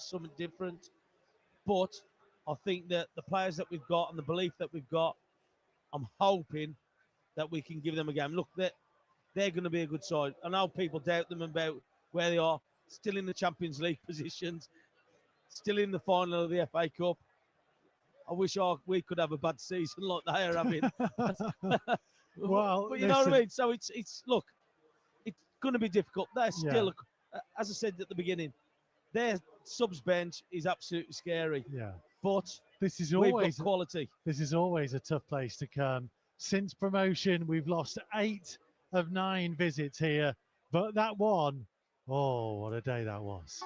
something different. But I think that the players that we've got and the belief that we've got, I'm hoping that we can give them a game. Look, they're going to be a good side. I know people doubt them about where they are, still in the Champions League positions, still in the final of the FA Cup. I wish we could have a bad season like they are having. Well, but you know what I mean? So it's look, it's going to be difficult. They're still, as I said at the beginning, their subs bench is absolutely scary. Yeah. But this is we've always got quality. This is always a tough place to come. Since promotion, we've lost 8 of 9 visits here. But that one, oh, what a day that was.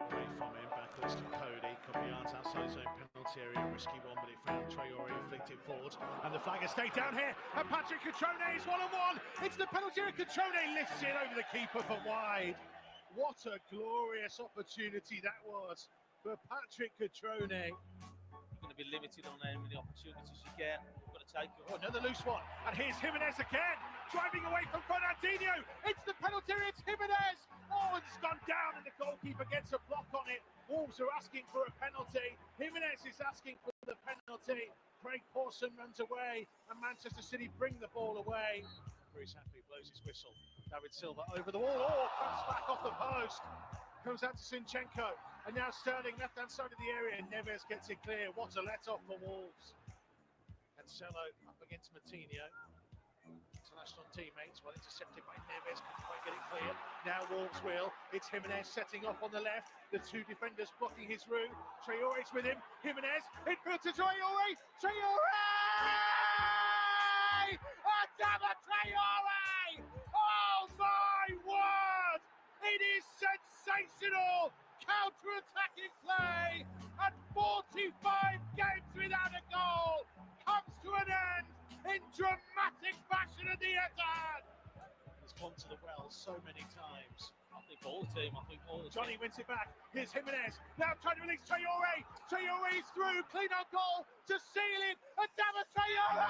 Away from him, backwards to Cody. Kopian's outside his own penalty area. Risky one, but it found Traore who flicked it forward. And the flag has stayed down here. And Patrick Cutrone is 1-on-1. It's the penalty area. Cutrone lifts it over the keeper for wide. What a glorious opportunity that was for Patrick Cutrone. You're going to be limited on how many opportunities you get. You've got to take it. Oh, another loose one. And here's Jimenez again, driving away from Fernandinho. It's the penalty area. It's Jimenez. Oh, it's gone down, and the goalkeeper gets a block on it. Wolves are asking for a penalty. Jimenez is asking for the penalty. Craig Pawson runs away, and Manchester City bring the ball away. Bruce Happy blows his whistle. David Silva over the wall. Oh, comes back off the post. Comes out to Zinchenko. And now Sterling, left-hand side of the area. Neves gets it clear. What a let-off for Wolves. Cancelo up against Moutinho. International teammates, well intercepted by Neves, couldn't quite get it clear. Now Wolves will. It's Jimenez setting off on the left. The 2 defenders blocking his route. Traore's with him. Jimenez, infield to Traore. Traore! Adama Traore! Oh my word! It is sensational! Counter-attacking play, and 45 games without a goal comes to an end in dramatic fashion at the Etihad. He's gone to the well so many times. I think all the team. Johnny wins it back. Here's Jimenez. Now trying to release Traore. Traore's through. Clean on goal to seal it. Adama Traore!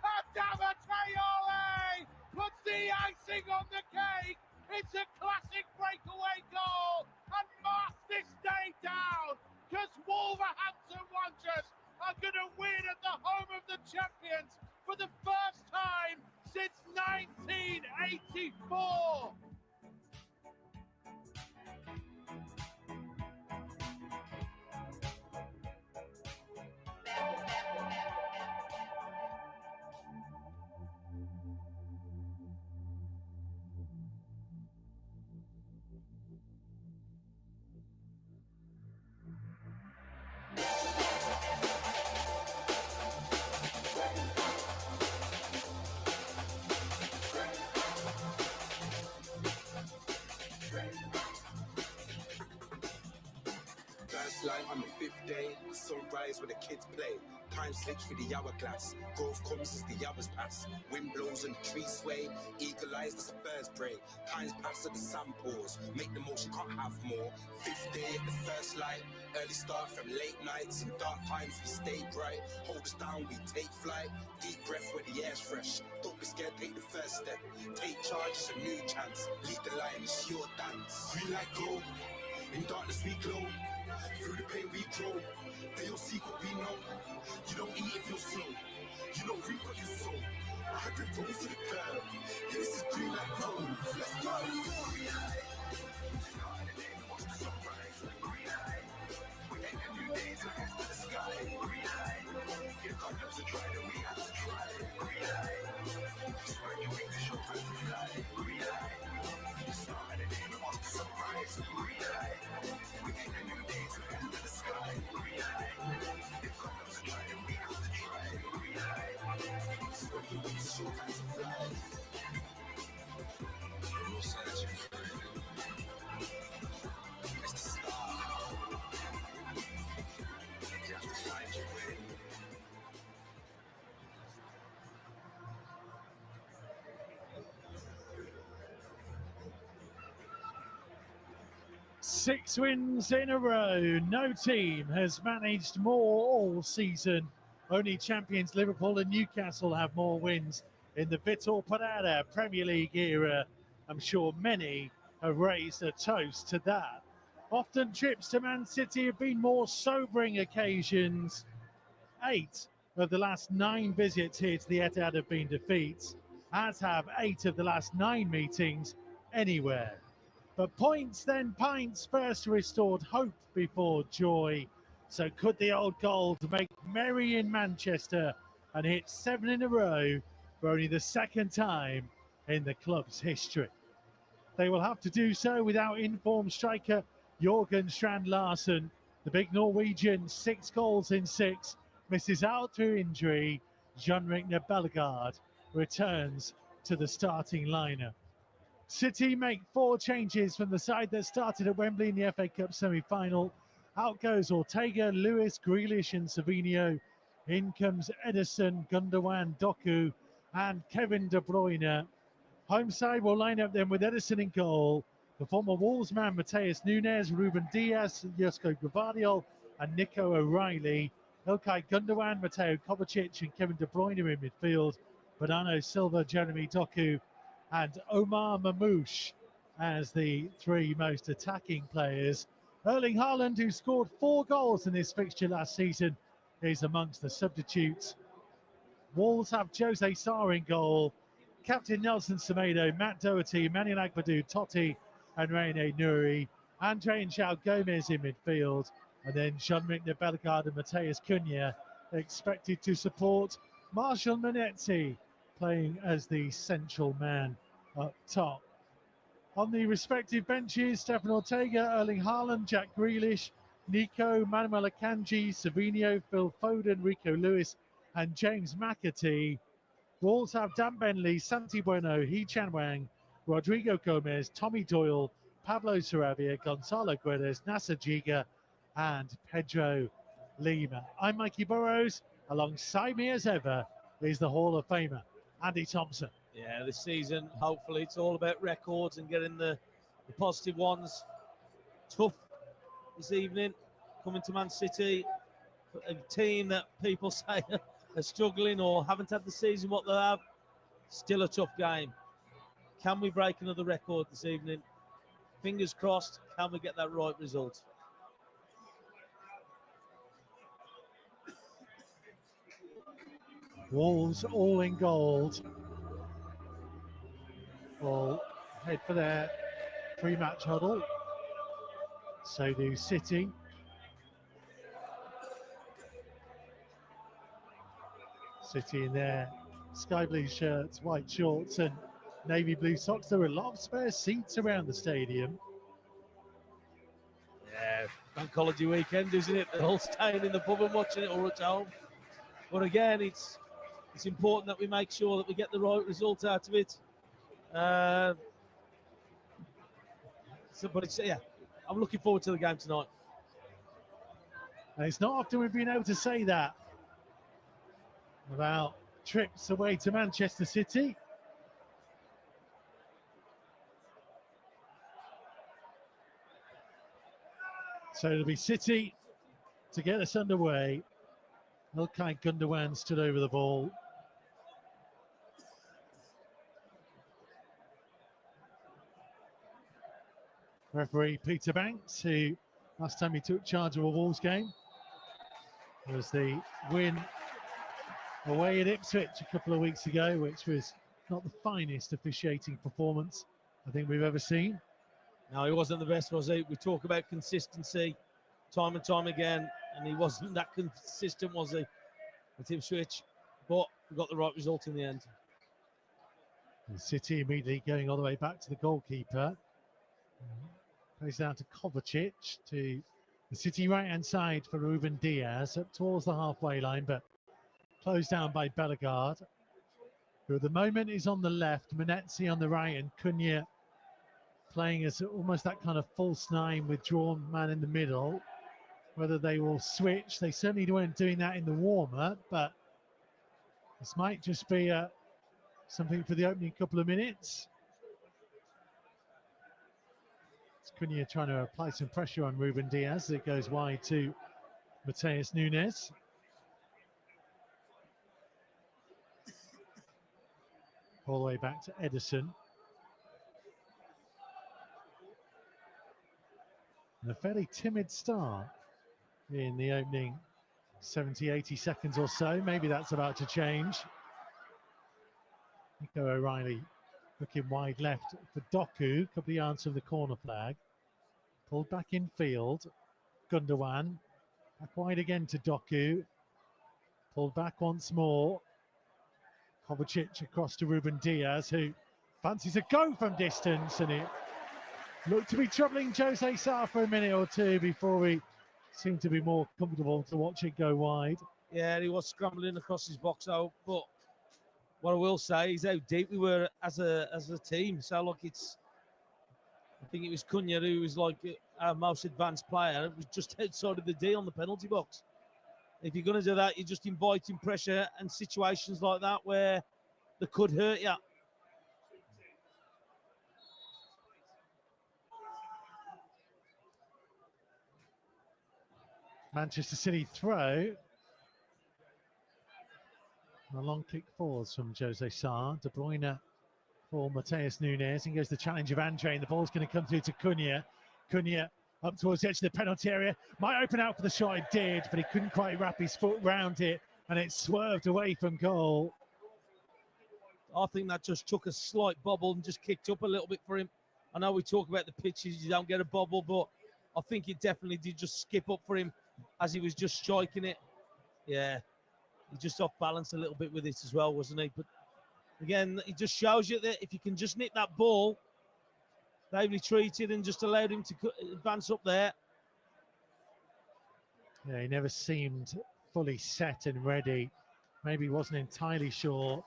Adama Traore puts the icing on the cake. It's a classic breakaway goal and marks this day down, because Wolverhampton Wanderers are going to win at the home of the champions for the first time since 1984. Line on the 5th day, sunrise where the kids play. Time slips through the hourglass. Growth comes as the hours pass. Wind blows and the trees sway. Eagle eyes as the birds pray. Times pass at the sand pours. Make the most, you can't have more. 5th day at the first light. Early start from late nights. In dark times we stay bright. Hold us down, we take flight. Deep breath where the air's fresh. Don't be scared, take the first step. Take charge, it's a new chance. Lead the line, it's your dance. Green light glow. In darkness we glow. Through the pain we grow. They don't seek what we know. You don't eat if you're slow. You don't reap what you sow. 100 rows to the curb. Yeah, this is green light road. Let's go. Green light. Start the day, watch the sunrise. Green light. We ain't a new day to head to the sky. Green light. If God knows to try, then we have to try. Green light. Spread your wings, show us to fly. Green light. Start the day, watch the sunrise. Green light. We ain't a new day to head to the sky. Green light. If God knows to try, then we have to try. Green light. Spread your wings, show us to fly. We're searching for it. It's the star. You have to find your way. 6 wins in a row. No team has managed more all season. Only champions Liverpool and Newcastle have more wins in the Vitor Pereira Premier League era. I'm sure many have raised a toast to that. Often trips to Man City have been more sobering occasions. 8 of the last 9 visits here to the Etihad have been defeats, as have 8 of the last 9 meetings anywhere. But points then pints first restored hope before joy. So could the old gold make merry in Manchester and hit 7 in a row for only the second time in the club's history? They will have to do so without informed striker Jorgen Strand Larsen. The big Norwegian, 6 goals in 6, misses out through injury. Jean-Rick Bellegarde returns to the starting lineup. City make 4 changes from the side that started at Wembley in the FA Cup semi-final. Out goes Ortega, Lewis, Grealish and Savinho. In comes Ederson, Gundogan, Doku and Kevin De Bruyne. Home side will line up then with Ederson in goal. The former Wolves man Mateus Nunes, Ruben Diaz, Josko Gvardiol and Nico O'Reilly. Ilkay Gundogan, Mateo Kovacic and Kevin De Bruyne in midfield. Bernardo Silva, Jeremy Doku and Omar Mamouche as the 3 most attacking players. Erling Haaland, who scored 4 goals in this fixture last season, is amongst the substitutes. Wolves have Jose Sarr in goal. Captain Nelson Semedo, Matt Doherty, Emmanuel Agbadou, Totti and Reine Nouri. Andre and João Gomez in midfield. And then Jean-Rick Bellegarde and Mateus Cunha expected to support Marshall Manetzi playing as the central man up top. On the respective benches, Stefan Ortega, Erling Haaland, Jack Grealish, Nico, Manuel Akanji, Savinho, Phil Foden, Rico Lewis and James McAtee. Wolves have Dan Bentley, Santi Bueno, Hee Chan Wang, Rodrigo Gomez, Tommy Doyle, Pablo Sarabia, Gonzalo Guedes, Nasser Giga and Pedro Lima. I'm Mikey Burrows. Alongside me as ever is the Hall of Famer, Andy Thompson. Yeah, this season, hopefully it's all about records and getting the positive ones. Tough this evening, coming to Man City, a team that people say are struggling or haven't had the season what they have. Still a tough game. Can we break another record this evening? Fingers crossed, can we get that right result? Wolves all in gold. Will head for their pre-match huddle. So do City. City in their sky blue shirts, white shorts and navy blue socks. There are a lot of spare seats around the stadium. Yeah, bank holiday weekend, isn't it? They're all staying in the pub and watching it or at home. But again, it's important that we make sure that we get the right result out of it. But I'm looking forward to the game tonight. And it's not often we've been able to say that about trips away to Manchester City. So it'll be City to get us underway. Ilkay Gundogan stood over the ball. Referee Peter Banks, who last time he took charge of a Wolves game was the win away at Ipswich a couple of weeks ago, which was not the finest officiating performance I think we've ever seen. No, he wasn't the best, was he? We talk about consistency time and time again, and he wasn't that consistent, was he, at Ipswich? But we got the right result in the end. And City immediately going all the way back to the goalkeeper. Plays down to Kovacic, to the City right-hand side for Ruben Diaz, up towards the halfway line, but closed down by Bellegarde, who at the moment is on the left, Manetzi on the right, and Cunha playing as almost that kind of false nine withdrawn man in the middle. Whether they will switch, they certainly weren't doing that in the warm-up, but this might just be something for the opening couple of minutes. It's Cunha trying to apply some pressure on Ruben Diaz. It goes wide to Mateus Nunes. All the way back to Edison. And a fairly timid start in the opening 70, 80 seconds or so. Maybe that's about to change. Nico O'Reilly looking wide left for Doku. Could be answering the corner flag. Pulled back in field. Gundogan. Back wide again to Doku. Pulled back once more. Kovacic across to Ruben Diaz, who fancies a go from distance, and it looked to be troubling Jose Sá for a minute or two before we seemed to be more comfortable to watch it go wide. Yeah, he was scrambling across his box out, but what I will say is how deep we were as a team. So look, I think it was Cunha who was like our most advanced player. It was just outside of the D on the penalty box. If you're going to do that, you're just inviting pressure and situations like that where they could hurt you. Manchester City throw. A long kick forwards from Jose Sá. De Bruyne for Mateus Nunes. And goes the challenge of Andre, and the ball's going to come through to Cunha. Cunha up towards the edge of the penalty area. Might open out for the shot, it did, but he couldn't quite wrap his foot round it, and it swerved away from goal. I think that just took a slight bobble and just kicked up a little bit for him. I know we talk about the pitches, you don't get a bobble, but I think it definitely did just skip up for him as he was just striking it. Yeah, he just off balance a little bit with it as well, wasn't he? But again, it just shows you that if you can just nick that ball, they retreated and just allowed him to advance up there. Yeah, he never seemed fully set and ready. Maybe he wasn't entirely sure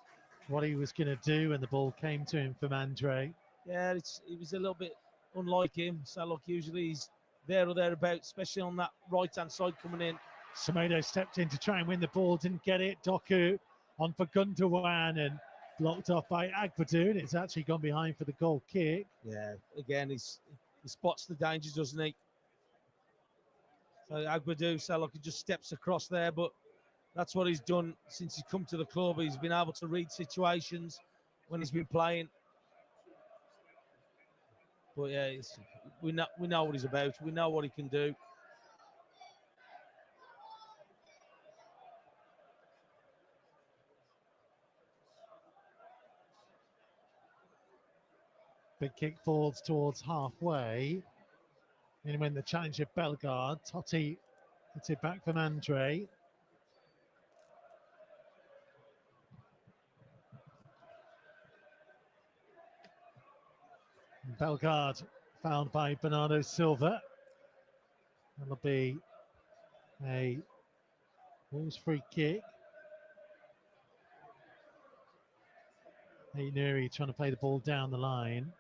what he was going to do when the ball came to him from Andre. Yeah, it was a little bit unlike him. So look, usually he's there or thereabouts, especially on that right-hand side coming in. Semedo stepped in to try and win the ball, didn't get it. Doku on for Gundogan and blocked off by Agbadou, and it's actually gone behind for the goal kick. Yeah, again, he spots the danger, doesn't he? So Agbadou, Salok, he just steps across there, but that's what he's done since he's come to the club. He's been able to read situations when he's been playing. But yeah, we know what he's about. We know what he can do. Big kick forwards towards halfway. In when the challenge of Bellegarde. Totti gets it back from Andre. Bellegarde found by Bernardo Silva. That'll be a Wolves free kick. Nuri trying to play the ball down the line.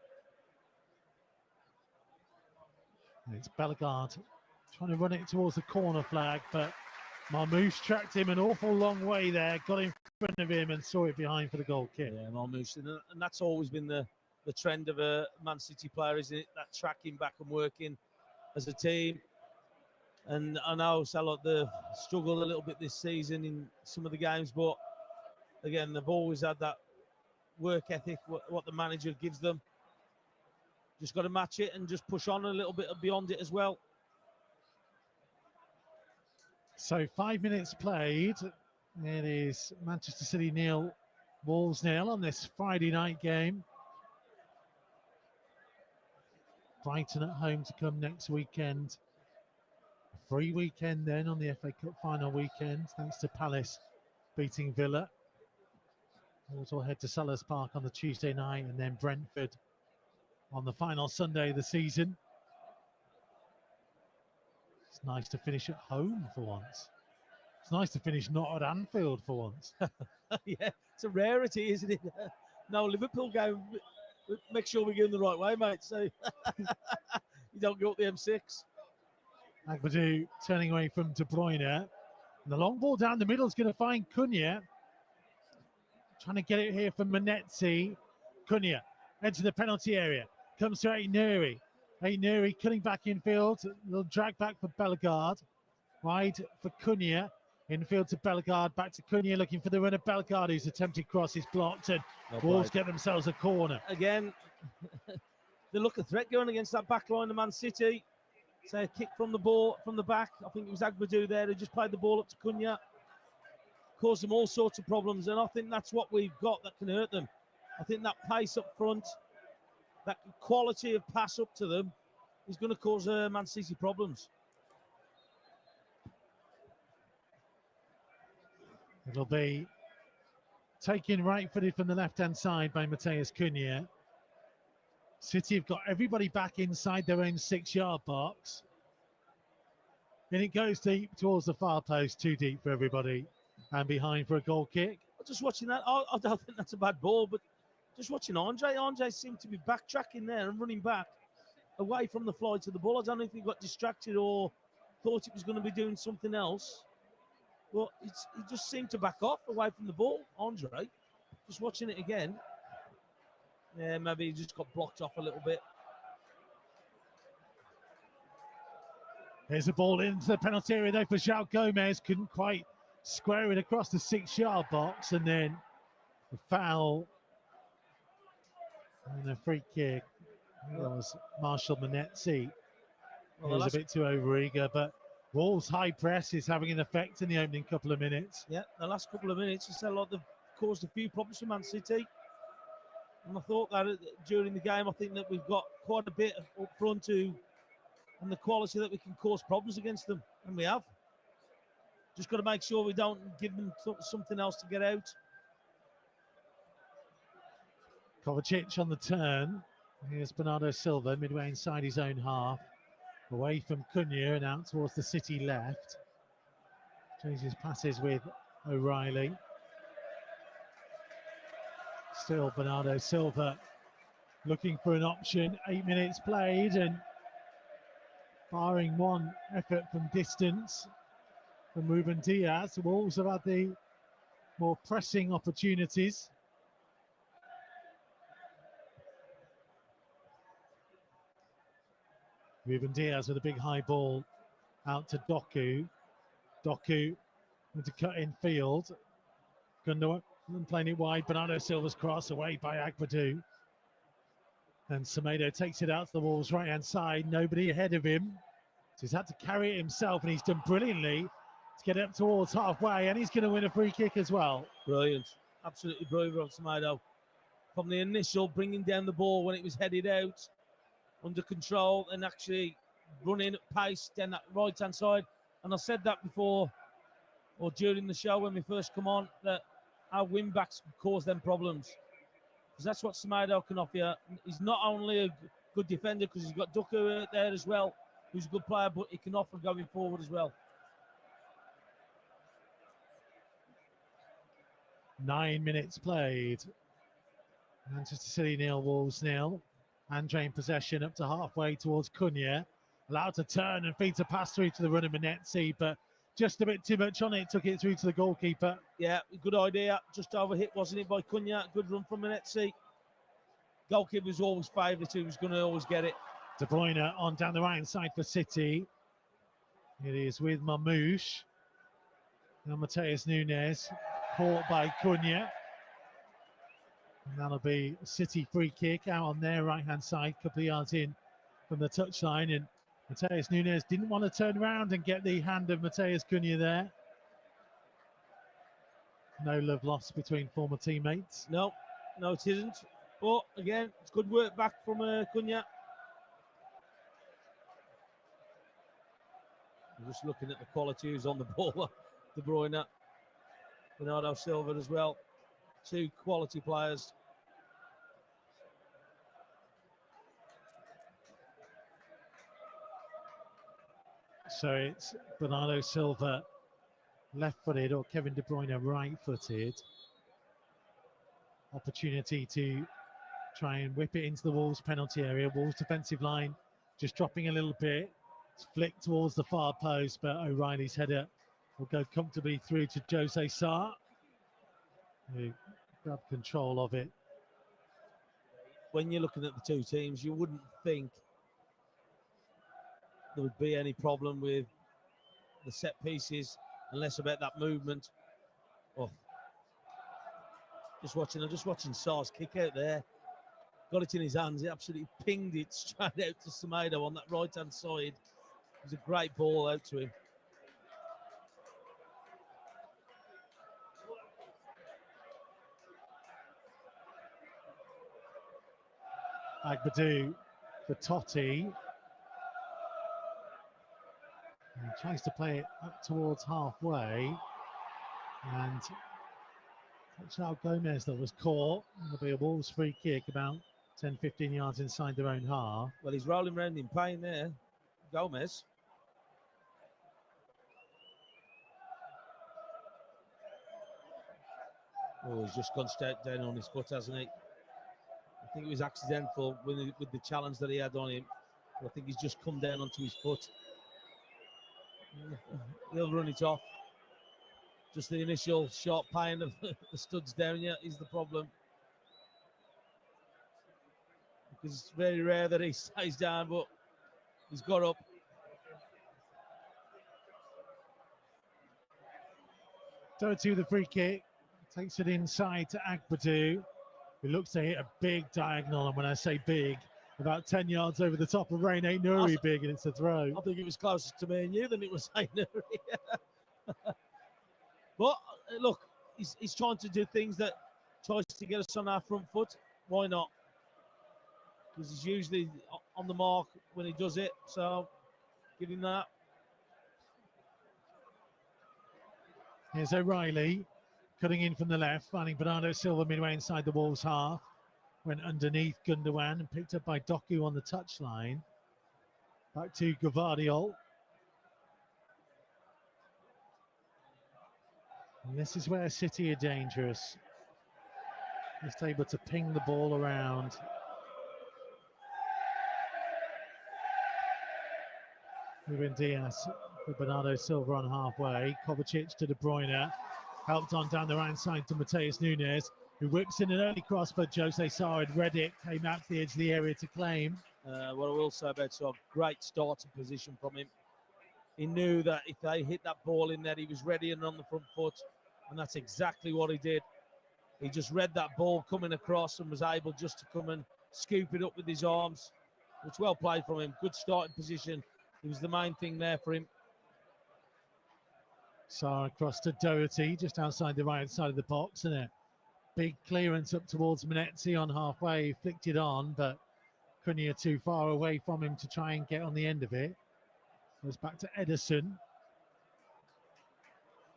And it's Bellegarde trying to run it towards the corner flag, but Marmoush tracked him an awful long way there, got in front of him and saw it behind for the goal kick. Yeah, Marmoush, and that's always been the trend of a Man City player, isn't it? That tracking back and working as a team. And I know Salah they've struggled a little bit this season in some of the games, but again, they've always had that work ethic, what the manager gives them. Just got to match it and just push on a little bit beyond it as well. So 5 minutes played. It is Manchester City 0, Wolves 0 on this Friday night game. Brighton at home to come next weekend. A free weekend then on the FA Cup final weekend, thanks to Palace beating Villa. Wolves will head to Sellers Park on the Tuesday night and then Brentford on the final Sunday of the season. It's nice to finish at home for once. It's nice to finish not at Anfield for once. Yeah, it's a rarity, isn't it? No Liverpool game. Make sure we're going the right way, mate. So you don't go up the M6. Agbadou turning away from De Bruyne. And the long ball down the middle is going to find Cunha. Trying to get it here from Manetzi. Cunha into the penalty area. Comes to Nuri. Nuri cutting back infield. A little drag back for Bellegarde. Wide for Cunha. Infield to Bellegarde. Back to Cunha looking for the runner. Bellegarde, whose attempted cross is blocked. And Wolves get themselves a corner. Again, they look a threat going against that back line of Man City. So a kick from the ball, from the back. I think it was Agbadou there who just played the ball up to Cunha. Caused them all sorts of problems. And I think that's what we've got that can hurt them. I think that pace up front, that quality of pass up to them is going to cause Man City problems. It'll be taken right-footed from the left-hand side by Matheus Cunha. City have got everybody back inside their own 6-yard box. And it goes deep towards the far post, too deep for everybody. And behind for a goal kick. Just watching that, I don't think that's a bad ball, but just watching Andre seemed to be backtracking there and running back away from the fly to the ball. I don't know if he got distracted or thought it was going to be doing something else. But he just seemed to back off away from the ball, Andre. Just watching it again. Yeah, maybe he just got blocked off a little bit. There's a ball into the penalty area though for João Gomez. Couldn't quite square it across the 6-yard box. And then the foul and a free kick. That was Marshall Manetzi. He was a bit too overeager, but Wolves' high press is having an effect in the opening couple of minutes. Yeah, the last couple of minutes, it's they've caused a few problems for Man City. And I thought that during the game, I think that we've got quite a bit up front and the quality that we can cause problems against them. And we have. Just got to make sure we don't give them something else to get out. Kovacic on the turn. Here's Bernardo Silva, midway inside his own half. Away from Cunha and out towards the City left. Changes passes with O'Reilly. Still Bernardo Silva looking for an option. 8 minutes played and barring one effort from distance from Ruben Diaz, the Wolves have had the more pressing opportunities. Ruben Diaz with a big high ball out to Doku. Doku with to cut in field. Gundogan playing it wide. Bernardo Silva's cross away by Agbadou. And Semedo takes it out to the Wolves' right-hand side. Nobody ahead of him. So he's had to carry it himself, and he's done brilliantly to get up towards halfway. And he's going to win a free kick as well. Brilliant. Absolutely brilliant from Semedo. From the initial bringing down the ball when it was headed out, under control, and actually running at pace down that right-hand side. And I said that before, or during the show when we first come on, that our wing-backs could cause them problems. Because that's what Semedo can offer you. He's not only a good defender, because he's got Doku there as well, who's a good player, but he can offer going forward as well. 9 minutes played. Manchester City 0, Wolves 0. Andre in possession up to halfway towards Cunha. Allowed to turn and feeds a pass through to the runner Manetzi, but just a bit too much on it. Took it through to the goalkeeper. Yeah, good idea. Just overhit, wasn't it, by Cunha? Good run from Manetzi. Goalkeeper was always favourite. He was going to always get it. De Bruyne on down the right side for City. It is with Mamouche. Now Matheus Nunes caught by Cunha. And that'll be a City free kick out on their right-hand side, a couple of yards in from the touchline. And Matheus Nunes didn't want to turn around and get the hand of Matheus Cunha there. No love lost between former teammates. No, it isn't. But again, it's good work back from Cunha. I'm just looking at the quality who's on the ball. De Bruyne, Bernardo Silva as well. Two quality players. So it's Bernardo Silva left-footed or Kevin De Bruyne right-footed. Opportunity to try and whip it into the Wolves penalty area. Wolves defensive line just dropping a little bit. It's flicked towards the far post, but O'Reilly's header will go comfortably through to Jose Sarr, who grabbed control of it. When you're looking at the two teams, you wouldn't think there would be any problem with the set pieces, and less about that movement. Oh, just watching Sar's kick out there. Got it in his hands. He absolutely pinged it straight out to Semedo on that right-hand side. It was a great ball out to him. Agbadu for Totti. He tries to play it up towards halfway. And João Gomez that was caught. It'll be a Wolves free kick about 10-15 yards inside their own half. Well, he's rolling around in pain there, Gomez. Oh, he's just gone straight down on his foot, hasn't he? I think it was accidental with the challenge that he had on him. But I think he's just come down onto his foot. He'll run it off. Just the initial sharp pain of the studs down here is the problem. Because it's very rare that he stays down, but he's got up. Doherty with the free kick. Takes it inside to Agbadu, who looks to hit a big diagonal. And when I say big, about 10 yards over the top of Rain Ain't Nuri big, and it's a throw. I think it was closer to me and you than it was Ain't Nuri. But look, he's trying to do things that tries to get us on our front foot. Why not? Because he's usually on the mark when he does it. So give him that. Here's O'Reilly cutting in from the left, finding Bernardo Silva midway inside the Wolves half. Went underneath Gundogan and picked up by Doku on the touchline. Back to Gvardiol. And this is where City are dangerous. Just able to ping the ball around. Ruben Diaz with Bernardo Silva on halfway. Kovacic to De Bruyne. Helped on down the right side to Mateus Nunes, who whips in an early cross, but Jose Sá had read it, came out to the edge of the area to claim. What I will say about Sá, great starting position from him. He knew that if they hit that ball in there, he was ready and on the front foot, and that's exactly what he did. He just read that ball coming across and was able just to come and scoop it up with his arms. It's well played from him. Good starting position. It was the main thing there for him. Sá across to Doherty, just outside the right side of the box, and a big clearance up towards Menezzi on halfway, flicked it on, but Cunha too far away from him to try and get on the end of it. Goes back to Ederson.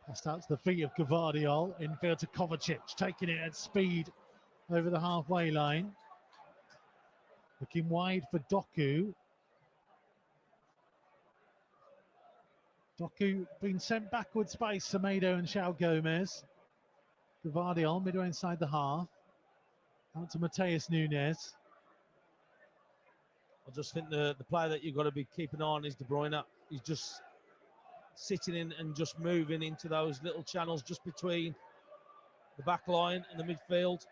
Passed out to the feet of Gvardiol, infield to Kovacic, taking it at speed over the halfway line. Looking wide for Doku. Doku being sent backwards by Semedo and João Gomez. Gvardiol midway inside the half. Out to Mateus Nunes. I just think the player that you've got to be keeping on is De Bruyne. He's just sitting in and just moving into those little channels just between the back line and the midfield.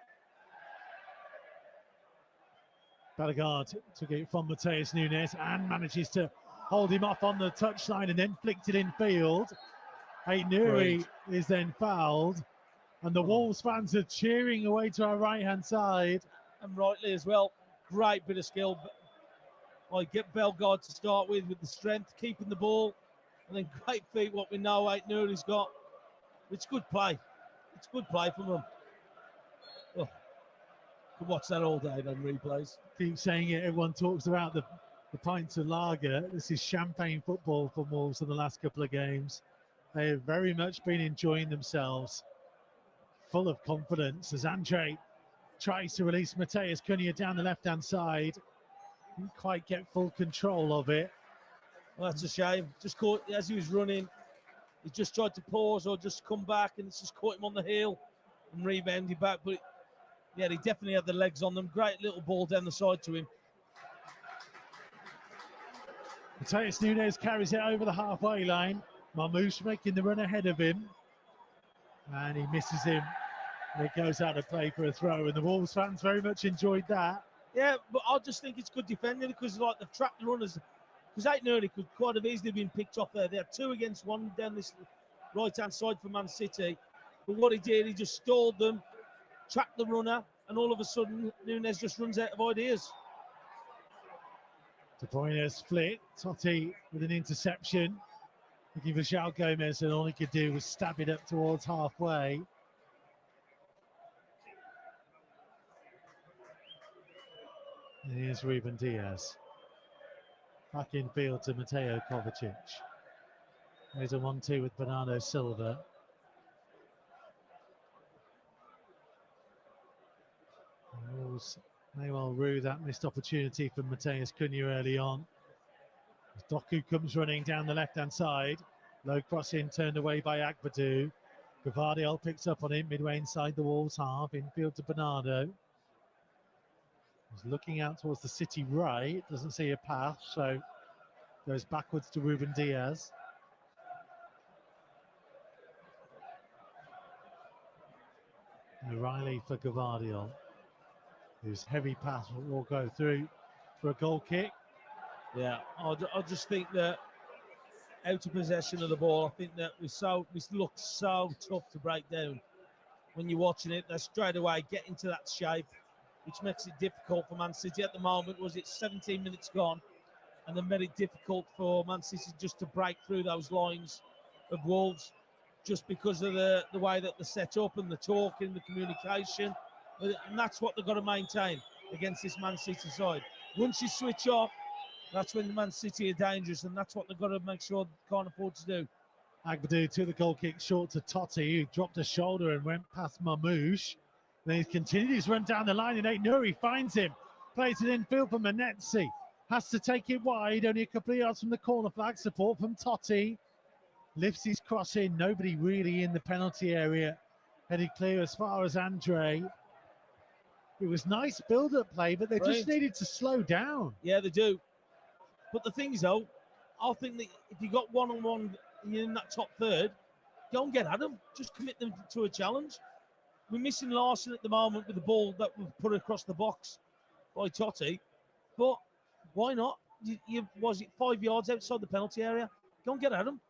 Bellegarde took it from Mateus Nunes and manages to hold him off on the touchline and then flicked it in field. Ain't Nuri is then fouled, and the Wolves fans are cheering away to our right-hand side. And rightly as well. Great bit of skill. I get Bellegarde to start with the strength, keeping the ball, and then great feet, what we know Ain't Nuri's got. It's good play. It's good play from him. Oh, could watch that all day on replays. Keep saying it, everyone talks about the pints of lager. This is champagne football for Wolves in the last couple of games. They have very much been enjoying themselves, full of confidence as Andre tries to release Mateus Cunha down the left-hand side. Didn't quite get full control of it. Well, that's a shame. Just caught as he was running. He just tried to pause or just come back, and it's just caught him on the heel and rebounded back. But yeah, he definitely had the legs on them. Great little ball down the side to him. Mateus Nunes carries it over the halfway line. Marmoush making the run ahead of him. And he misses him. And it goes out of play for a throw. And the Wolves fans very much enjoyed that. Yeah, but I just think it's good defending because like they've trapped the runners. because Aiton Early could quite have easily been picked off there. They had 2 against 1 down this right-hand side for Man City. But what he did, he just stalled them, tracked the runner, and all of a sudden, Nunes just runs out of ideas. De Bruyne's flick, Totti with an interception. Looking for João Gomez, and all he could do was stab it up towards halfway. And here's Ruben Diaz. Back in field to Mateo Kovacic. There's a 1-2 with Bernardo Silva. Wolves may well rue that missed opportunity from Mateus Cunha early on. As Doku comes running down the left-hand side. Low cross in, turned away by Agbadou. Gavardiol picks up on it midway inside the Wolves half. Infield to Bernardo. He's looking out towards the City right. Doesn't see a path, so goes backwards to Ruben Diaz. O'Reilly for Gavardiol, whose heavy pass will go through for a goal kick. Yeah, I just think that out of possession of the ball, I think that we look so tough to break down. When you're watching it, they straight away get into that shape, which makes it difficult for Man City at the moment. Was it 17 minutes gone, and then made it difficult for Man City just to break through those lines of Wolves, just because of the way that they're set up and the talk and the communication, and that's what they've got to maintain against this Man City side. Once you switch off, that's when the Man City are dangerous, and that's what they've got to make sure they can't afford to do. Agbadou took the goal kick short to Totti, who dropped a shoulder and went past Mamouche. Then he's continued his run down the line, and Aiton Nouri finds him. Plays it infield for Manetzi. Has to take it wide, only a couple of yards from the corner flag. Support from Totti. Lifts his cross in. Nobody really in the penalty area. Headed clear as far as Andre. It was nice build-up play, but they just needed to slow down. Yeah, they do. But the thing is, though, I think that if you got one-on-one in that top third, go and get at them. Just commit them to a challenge. We're missing Larson at the moment with the ball that was put across the box by Totti. But why not? Was it 5 yards outside the penalty area? Go and get at them.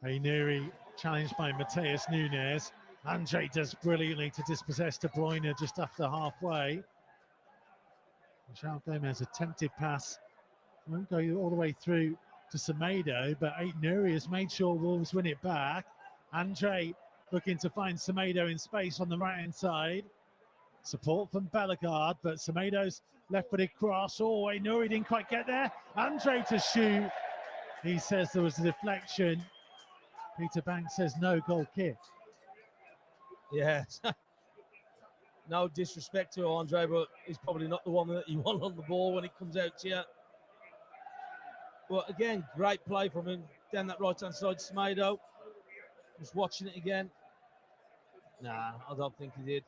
Ainuri challenged by Mateus Nunes. Andre does brilliantly to dispossess De Bruyne just after halfway. João Gomez attempted pass. Won't go all the way through to Semedo, but Ainuri has made sure Wolves win it back. Andre looking to find Semedo in space on the right-hand side. Support from Bellegarde, but Semedo's left-footed cross. Oh, Ainuri didn't quite get there. Andre to shoot. He says there was a deflection. Peter Banks says no, goal kick. Yeah. No disrespect to Andre, but he's probably not the one that you want on the ball when it comes out to you. But again, great play from him down that right-hand side. Semedo, just watching it again. Nah, I don't think he did.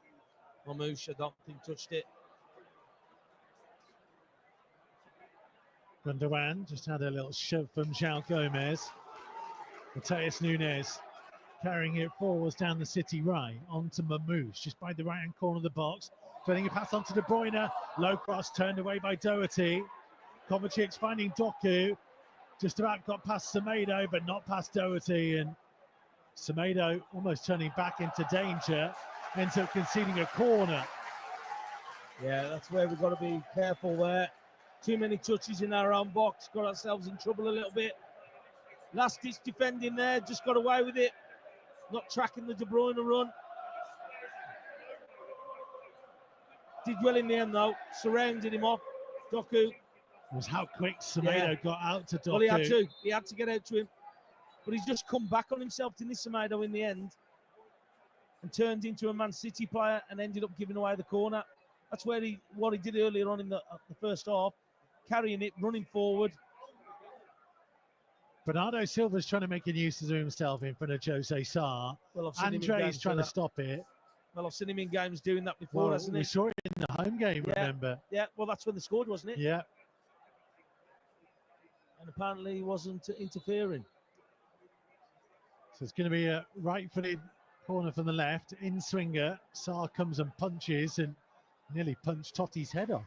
Mamouche, I don't think touched it. Gundogan just had a little shove from João Gomez. Mateus Nunes carrying it forwards down the City right onto Mamouche, just by the right-hand corner of the box. Putting a pass onto De Bruyne. Low cross turned away by Doherty. Kovacic finding Doku. Just about got past Semedo, but not past Doherty. And Semedo almost turning back into danger. Ends up conceding a corner. Yeah, that's where we've got to be careful there. Too many touches in our own box. Got ourselves in trouble a little bit. Last ditch defending there. Just got away with it. Not tracking the De Bruyne run. Did well in the end, though. Surrounded him off. Doku. Was how quick Semedo got out to Doku. Well, he had to. He had to get out to him. But he's just come back on himself to this Semedo in the end and turned into a Man City player and ended up giving away the corner. That's what he did earlier on in the first half, carrying it, running forward. Bernardo Silva's trying to make a nuisance of himself in front of Jose Sarr. Well, Andre's trying to stop it. Well, I've seen him in games doing that before, hasn't he? We saw it in the home game, remember? Yeah, well, that's when they scored, wasn't it? Yeah. And apparently he wasn't interfering. So it's going to be a right-footed corner from the left. In swinger, Sarr comes and punches and nearly punched Totti's head off.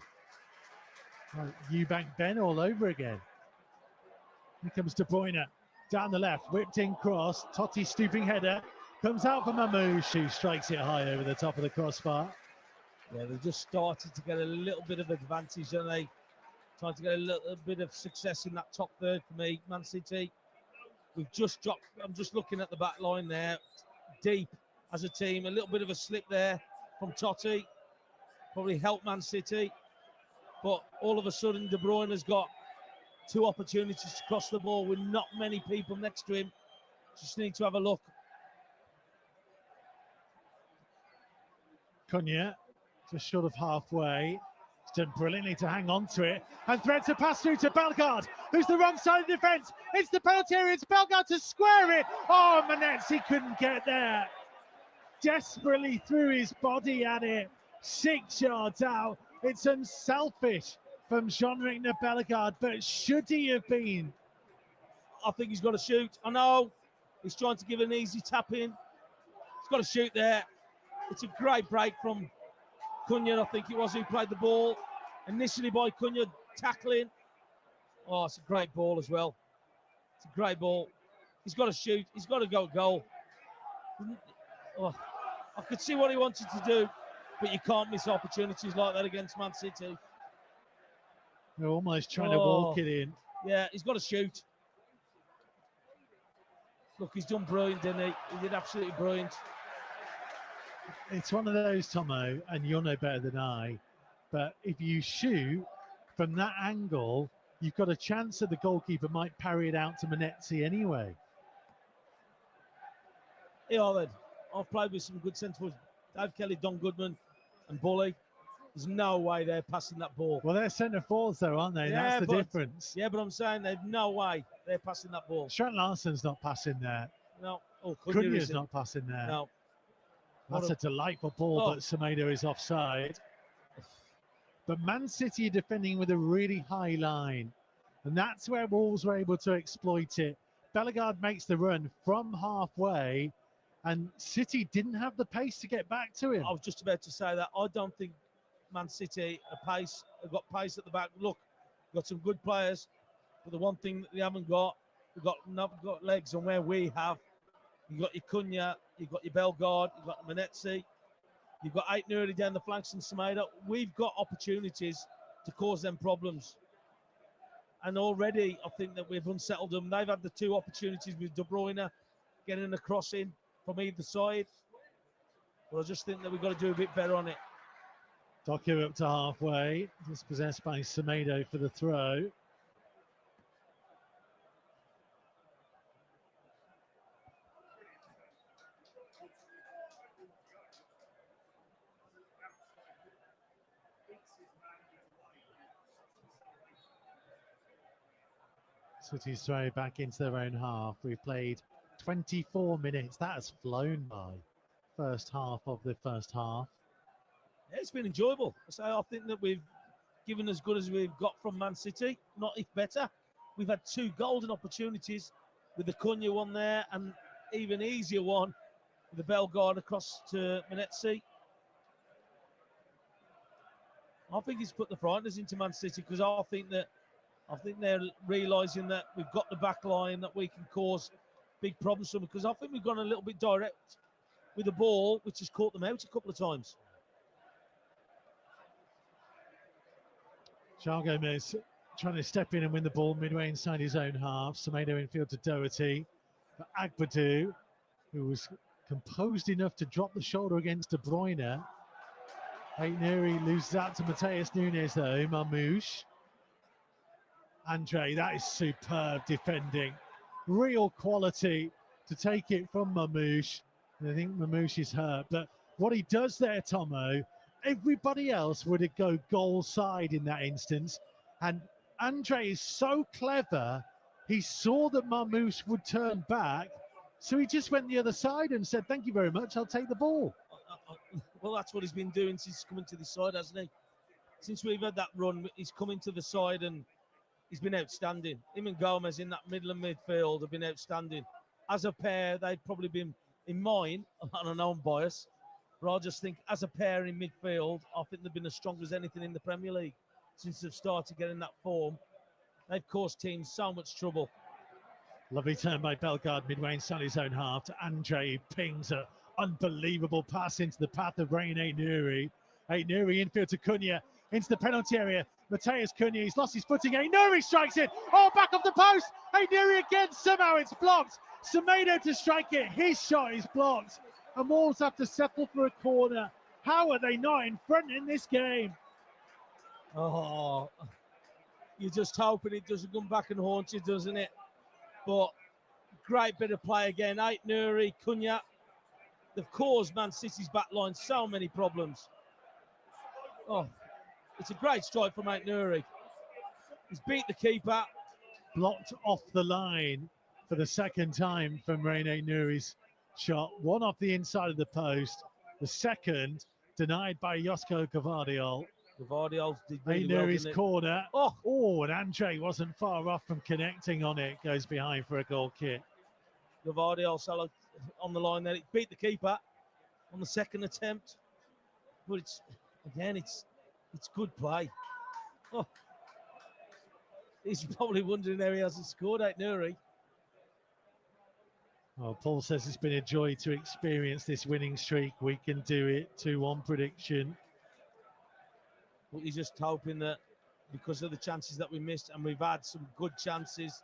Eubank Ben all over again. Here comes De Bruyne down the left, whipped in cross. Totti stooping header comes out for Mamouche, who strikes it high over the top of the crossbar. Yeah, they've just started to get a little bit of advantage, and they trying to get a little bit of success in that top third for me. Man City, we've just dropped. I'm just looking at the back line there, deep as a team. A little bit of a slip there from Totti, probably helped Man City, but all of a sudden De Bruyne has got 2 opportunities to cross the ball with not many people next to him. Just need to have a look. Cunha just short of halfway. He's done brilliantly to hang on to it and threads a pass through to Bellegarde, who's the wrong side of the defence. It's the penalty area. It's Bellegarde to square it. Oh, Manetzi couldn't get there. Desperately threw his body at it. 6 yards out. It's unselfish from Jean-Richard Bellegarde, but should he have been? I think he's got to shoot. I know he's trying to give an easy tap in. He's got to shoot there. It's a great break from Cunha, I think it was, who played the ball. Initially by Cunha, tackling. Oh, it's a great ball as well. It's a great ball. He's got to shoot. He's got to go goal. Oh, I could see what he wanted to do, but you can't miss opportunities like that against Man City. They're almost trying to walk it in. Yeah, he's got to shoot. Look, he's done brilliant, didn't he? He did absolutely brilliant. It's one of those, Tomo, and you'll know better than I, but if you shoot from that angle, you've got a chance that the goalkeeper might parry it out to Manetzi anyway. Yeah, then. I've played with some good centre-forwards. Dave Kelly, Don Goodman and Bully. There's no way they're passing that ball. Well, they're centre-forwards though, aren't they? Yeah, that's the difference. Yeah, but I'm saying there's no way they're passing that ball. Strand Larsen's not passing there. No. Oh, Cunha's not passing there. No. That's a delightful ball, but Semedo is offside. But Man City are defending with a really high line. And that's where Wolves were able to exploit it. Bellegarde makes the run from halfway, and City didn't have the pace to get back to him. I was just about to say that. I don't think Man City have got pace at the back. Look, got some good players, but the one thing that they haven't got, they've not got legs, and where we have, you've got your Cunha, you've got your Bellegarde, you've got Manetzi, you've got Ait Nouri down the flanks and Semedo. We've got opportunities to cause them problems. And already, I think that we've unsettled them. They've had the 2 opportunities with De Bruyne getting a cross in from either side. But I just think that we've got to do a bit better on it. Doku up to halfway, dispossessed by Semedo for the throw. City's throw back into their own half. We've played 24 minutes. That has flown by. First half of the first half. Yeah, it's been enjoyable. So I think that we've given as good as we've got from Man City, not if better. We've had 2 golden opportunities with the Cunha one there, and even easier one with the Bellegarde across to Manetzi. I think he's put the frighteners into Man City, because I think they're realising that we've got the back line, that we can cause big problems for them, because I think we've gone a little bit direct with the ball, which has caught them out a couple of times. João Gomez trying to step in and win the ball midway inside his own half. Semedo infield to Doherty. For Agbadou, who was composed enough to drop the shoulder against De Bruyne. Ait Nouri loses out to Mateus Nunes though. Mamouche. Andre, that is superb defending. Real quality to take it from Mamouche. And I think Mamouche is hurt. But what he does there, Tomo, everybody else would have go goal side in that instance. And Andre is so clever. He saw that Mamouche would turn back. So he just went the other side and said, thank you very much, I'll take the ball. Well, that's what he's been doing since coming to the side, hasn't he? Since we've had that run, he's coming to the side and he's been outstanding. Him and Gomez in that middle and midfield have been outstanding. As a pair, they've probably been, in mine, I know I'm biased, but I just think as a pair in midfield, I think they've been as strong as anything in the Premier League since they've started getting that form. They've caused teams so much trouble. Lovely turn by Bellegarde midway inside his own half to Andre. Pings an unbelievable pass into the path of Rain Aït-Nouri. Aït-Nouri infield to Cunha into the penalty area. Mateus Cunha, he's lost his footing. Aït-Nouri strikes it. Oh, back off the post. Aït-Nouri again. Somehow it's blocked. Semedo to strike it. His shot is blocked. And Wolves have to settle for a corner. How are they not in front in this game? Oh, you're just hoping it doesn't come back and haunt you, doesn't it? But great bit of play again. Aït-Nouri, Cunha. They've caused Man City's back line so many problems. Oh, it's a great strike from Aït-Nouri. He's beat the keeper. Blocked off the line for the second time from Rain Aït-Nouri's shot. One off the inside of the post. The second denied by Josko Gvardiol. Gvardiol did really well, Aït-Nouri's didn't it? corner. Oh, And Andre wasn't far off from connecting on it. Goes behind for a goal kick. Gvardiol solo on the line there. It beat the keeper on the second attempt. But it's good play. Oh, he's probably wondering how he hasn't scored, Aït-Nouri. Well, Paul says it's been a joy to experience this winning streak. We can do it. 2-1 prediction. But he's just hoping that because of the chances that we missed, and we've had some good chances,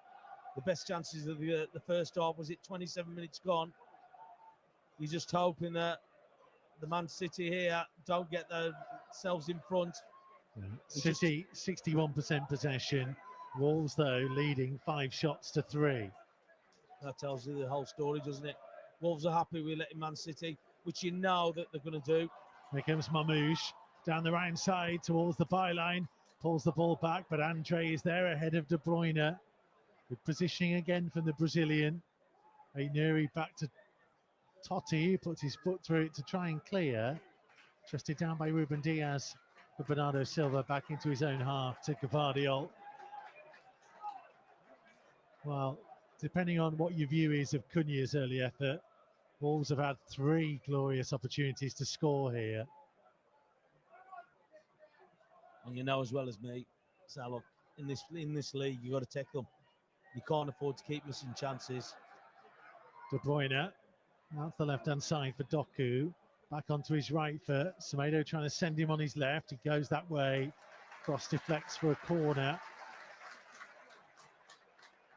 the best chances of the first half, was it 27 minutes He's just hoping that the Man City here don't get themselves in front. City 61% possession. Wolves, though, leading 5 shots to 3. That tells you the whole story, doesn't it? Wolves are happy with letting Man City, which you know that they're going to do. Here comes Mamouche down the right side towards the byline. Pulls the ball back, but Andre is there ahead of De Bruyne. Good positioning again from the Brazilian. Aït-Nouri back to Totti, who puts his foot through it to try and clear. Trusted down by Ruben Diaz. But Bernardo Silva back into his own half to Gvardiol. Well, depending on what your view is of Cunha's early effort, Wolves have had 3 glorious opportunities to score here. And you know as well as me, so look, in this league, you've got to take them. You can't afford to keep missing chances. De Bruyne out the left-hand side for Doku. Back onto his right foot. Semedo trying to send him on his left. He goes that way. Cross deflects for a corner.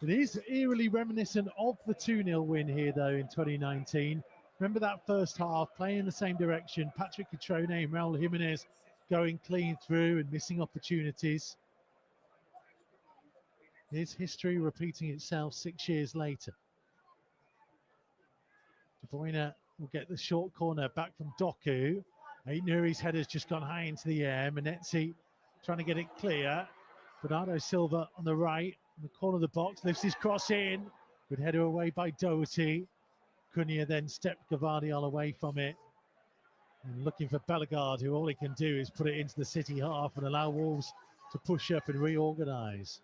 It is eerily reminiscent of the 2-0 win here, though, in 2019. Remember that first half, playing in the same direction. Patrick Cutrone and Raul Jimenez going clean through and missing opportunities. Is history repeating itself 6 years later? De Bruyne will get the short corner back from Doku. Aït-Nouri's header's just gone high into the air. Menezzi trying to get it clear. Bernardo Silva on the right, in the corner of the box, lifts his cross in. Good header away by Doherty. Cunha then stepped Gvardiol away from it. And looking for Bellegarde, who all he can do is put it into the City half and allow Wolves to push up and reorganise.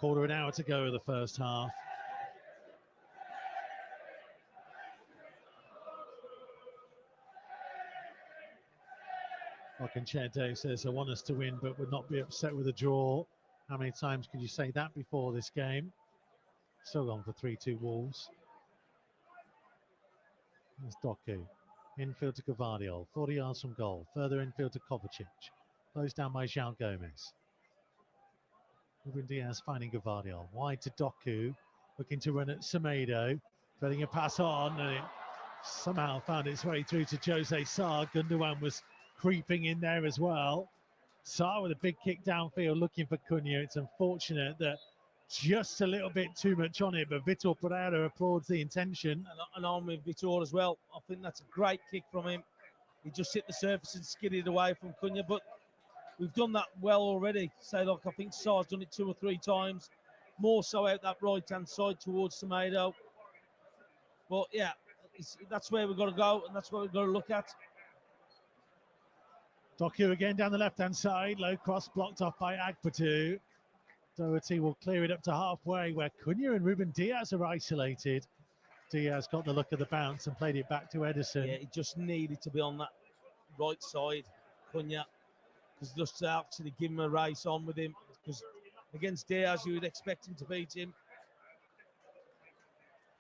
Quarter of an hour to go of the first half. Concerto says, I want us to win, but would not be upset with a draw. How many times could you say that before this game? Still gone for 3-2 Wolves. There's Doku. Infield to Gvardiol. 40 yards from goal. Further infield to Kovacic. Closed down by João Gomes. Ruben Diaz finding Gvardiol. Wide to Doku. Looking to run at Semedo. Threading a pass on. And it somehow found its way through to Jose Sarr. Gundogan was creeping in there as well. Sarr with a big kick downfield looking for Cunha. It's unfortunate that just a little bit too much on it, but Vitor Pereira applauds the intention. And on with Vitor as well. I think that's a great kick from him. He just hit the surface and skidded away from Cunha, but we've done that well already. So, look, I think Sarr's done it 2 or 3 times, more so out that right-hand side towards Semedo. But, yeah, that's where we've got to go, and that's what we've got to look at. Doku again down the left-hand side. Low cross blocked off by Agpatu. Doherty will clear it up to halfway where Cunha and Ruben Diaz are isolated. Diaz got the look of the bounce and played it back to Ederson. Yeah, he just needed to be on that right side, Cunha, because just to actually give him a race on with him. Because against Diaz, you would expect him to beat him.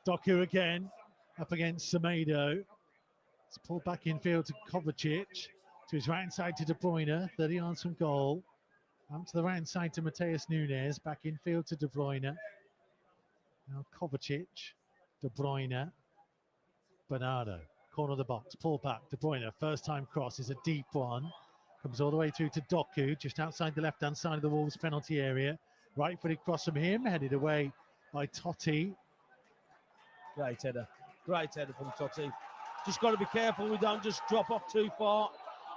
Doku again, up against Semedo. It's pulled back infield to Kovacic. To his right side to De Bruyne, 30 yards from goal. Out to the right side to Mateus Nunes, back infield to De Bruyne. Now Kovacic, De Bruyne, Bernardo, corner of the box, pull back, De Bruyne, first time cross is a deep one. Comes all the way through to Doku, just outside the left-hand side of the Wolves penalty area. Right-footed cross from him, headed away by Totti. Great header from Totti. Just got to be careful we don't just drop off too far.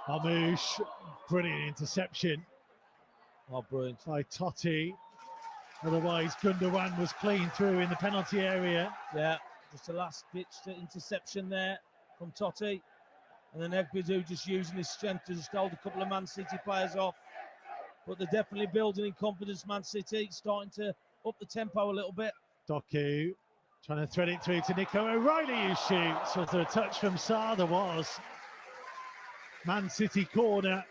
Marmoush, brilliant interception. Oh, brilliant. By Totti. Otherwise, Gundogan was clean through in the penalty area. Yeah, just a last-ditch interception there from Totti. And then Ekbidou just using his strength to just hold a couple of Man City players off. But they're definitely building in confidence, Man City, starting to up the tempo a little bit. Doku trying to thread it through to Nico O'Reilly, who shoots. Was there a touch from Sarr? There was. Man City corner.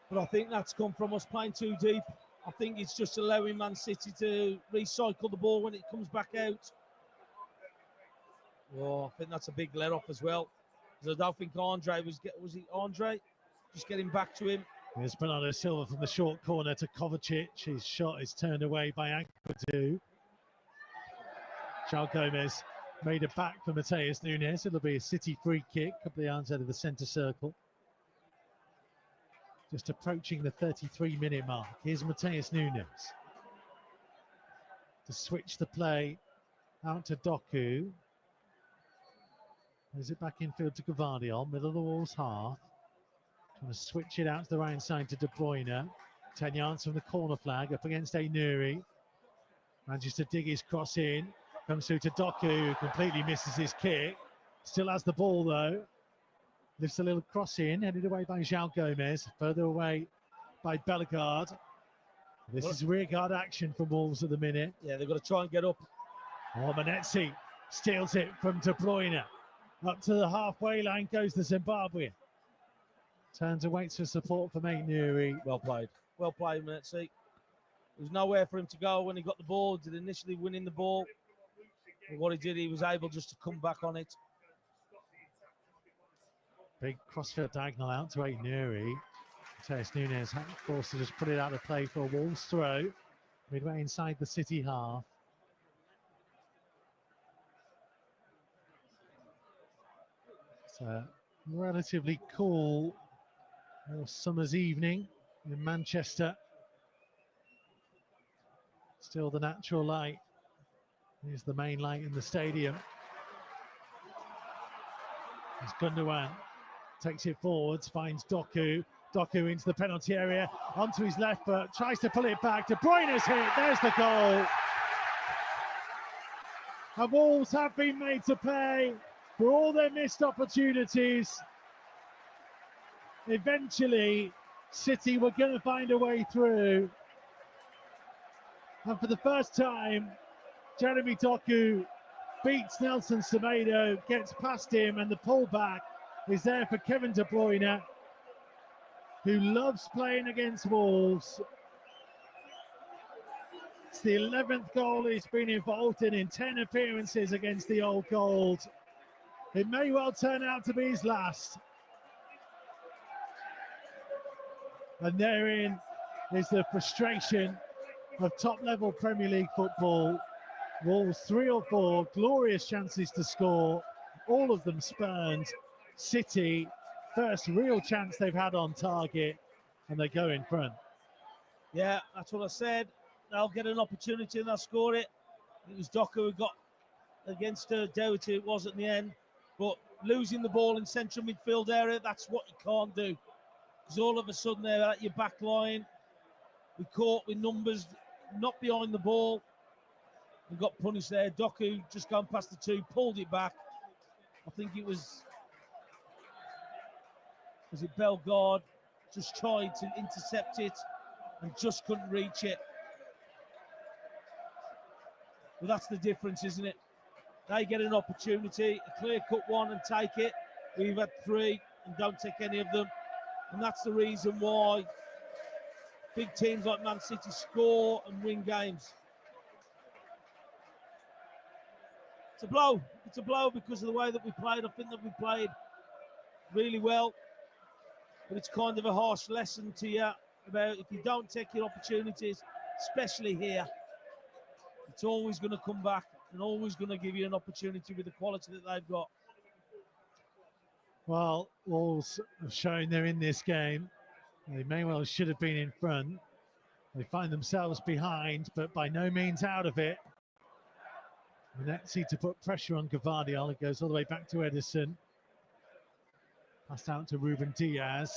But I think that's come from us playing too deep. I think it's just allowing Man City to recycle the ball when it comes back out. Oh, I think that's a big let-off as well. Because I don't think Andre was it Andre? Just getting back to him. There's Bernardo Silva from the short corner to Kovacic. His shot is turned away by Agbadou. João Gomes made a back for Mateus Nunes. It'll be a City free kick, a couple of yards out of the centre circle. Just approaching the 33-minute mark. Here's Mateus Nunes to switch the play out to Doku. Is it back infield to Gvardiol, middle of the Wolves half. Trying to switch it out to the right side to De Bruyne. 10 yards from the corner flag, up against Aïnouri. Manages to dig his cross in. Comes through to Doku, who completely misses his kick. Still has the ball though. Lifts a little cross in, headed away by João Gomes. Further away by Bellegarde. This is rearguard action from Wolves at the minute. Yeah, they've got to try and get up. Oh, Manetzi steals it from De Bruyne. Up to the halfway line goes the Zimbabwean. Turns and waits for support from Aïnouri. Well played, Manetzi. There was nowhere for him to go when he got the ball. Did initially winning the ball. But what he did, he was able just to come back on it. Big crossfield diagonal out to Aïnouri. Mateus Nunes forced to just put it out of play for a Wolves throw. Midway inside the City half. It's a relatively cool summer's evening in Manchester. Still the natural light. Here's the main light in the stadium. As Gundogan takes it forwards, finds Doku. Doku into the penalty area, onto his left foot, tries to pull it back. De Bruyne's hit, there's the goal. And Wolves have been made to pay for all their missed opportunities. Eventually, City were going to find a way through. And for the first time, Jeremy Doku beats Nelson Semedo, gets past him, and the pullback is there for Kevin De Bruyne, who loves playing against Wolves. It's the 11th goal he's been involved in 10 appearances against the Old Gold. It may well turn out to be his last. And therein is the frustration of top-level Premier League football. Wolves 3 or 4 glorious chances to score, all of them spurned. City, first real chance they've had on target, and they go in front. Yeah, that's what I said. They'll get an opportunity and they'll score it. It was Doku who got against Doherty, it was at the end. But losing the ball in central midfield area, that's what you can't do. Because all of a sudden they're at your back line. We caught with numbers, not behind the ball. We got punished there. Doku just gone past the 2, pulled it back. I think it was it Bellegarde, just tried to intercept it and just couldn't reach it. But that's the difference, isn't it? they get an opportunity, a clear-cut one, and take it. We've had 3 and don't take any of them. And that's the reason why big teams like Man City score and win games. It's a blow. It's a blow because of the way that we played. I think that we played really well. But it's kind of a harsh lesson to you about if you don't take your opportunities, especially here, it's always going to come back and always going to give you an opportunity with the quality that they've got. Well, Wolves have shown they're in this game. They may well should have been in front. They find themselves behind, but by no means out of it. Menetzi to put pressure on Gvardiol. It goes all the way back to Edison. Passed out to Ruben Diaz.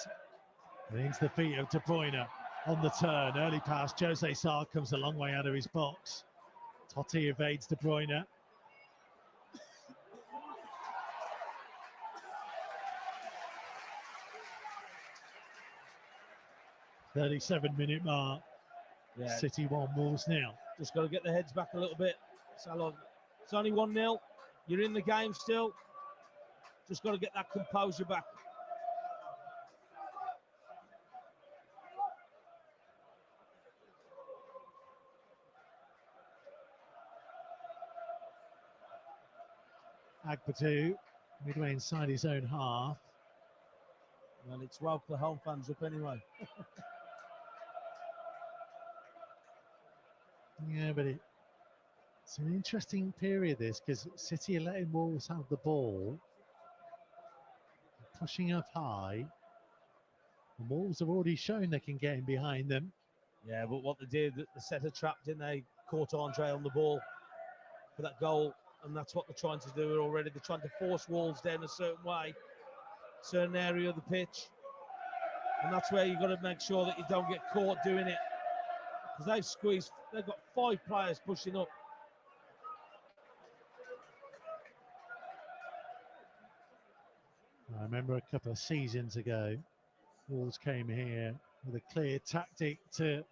And into the feet of De Bruyne on the turn. Early pass. Jose Sarr comes a long way out of his box. Totti evades De Bruyne. "37-minute mark. Yeah. City 1, Wolves 0. Just got to get the heads back a little bit. Salah, it's only 1-0. You're in the game still. Just got to get that composure back. Agbatu, midway inside his own half. Well, it's woke the home fans up anyway. Yeah, but it's an interesting period, this, because City are letting Wolves have the ball, pushing up high. And Wolves have already shown they can get in behind them. Yeah, but what they did, the setter trapped, didn't they? Caught Andre on the ball for that goal, and that's what they're trying to do already. They're trying to force Wolves down a certain way, certain area of the pitch, and that's where you've got to make sure that you don't get caught doing it, because they've squeezed. They've got 5 players pushing up. I remember a couple of seasons ago, Wolves came here with a clear tactic to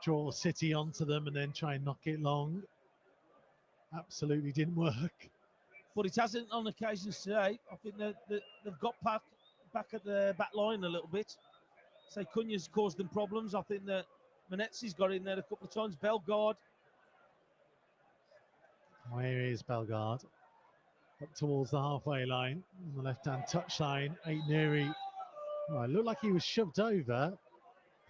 draw City onto them and then try and knock it long. Absolutely didn't work. But it hasn't on occasions today. I think that they've got back at the back line a little bit. Say Cunha's caused them problems. I think that Menetzi's got in there a couple of times. Bellegarde. Where is Bellegarde? Up towards the halfway line, on the left-hand touchline. Aït-Nouri, well, it looked like he was shoved over,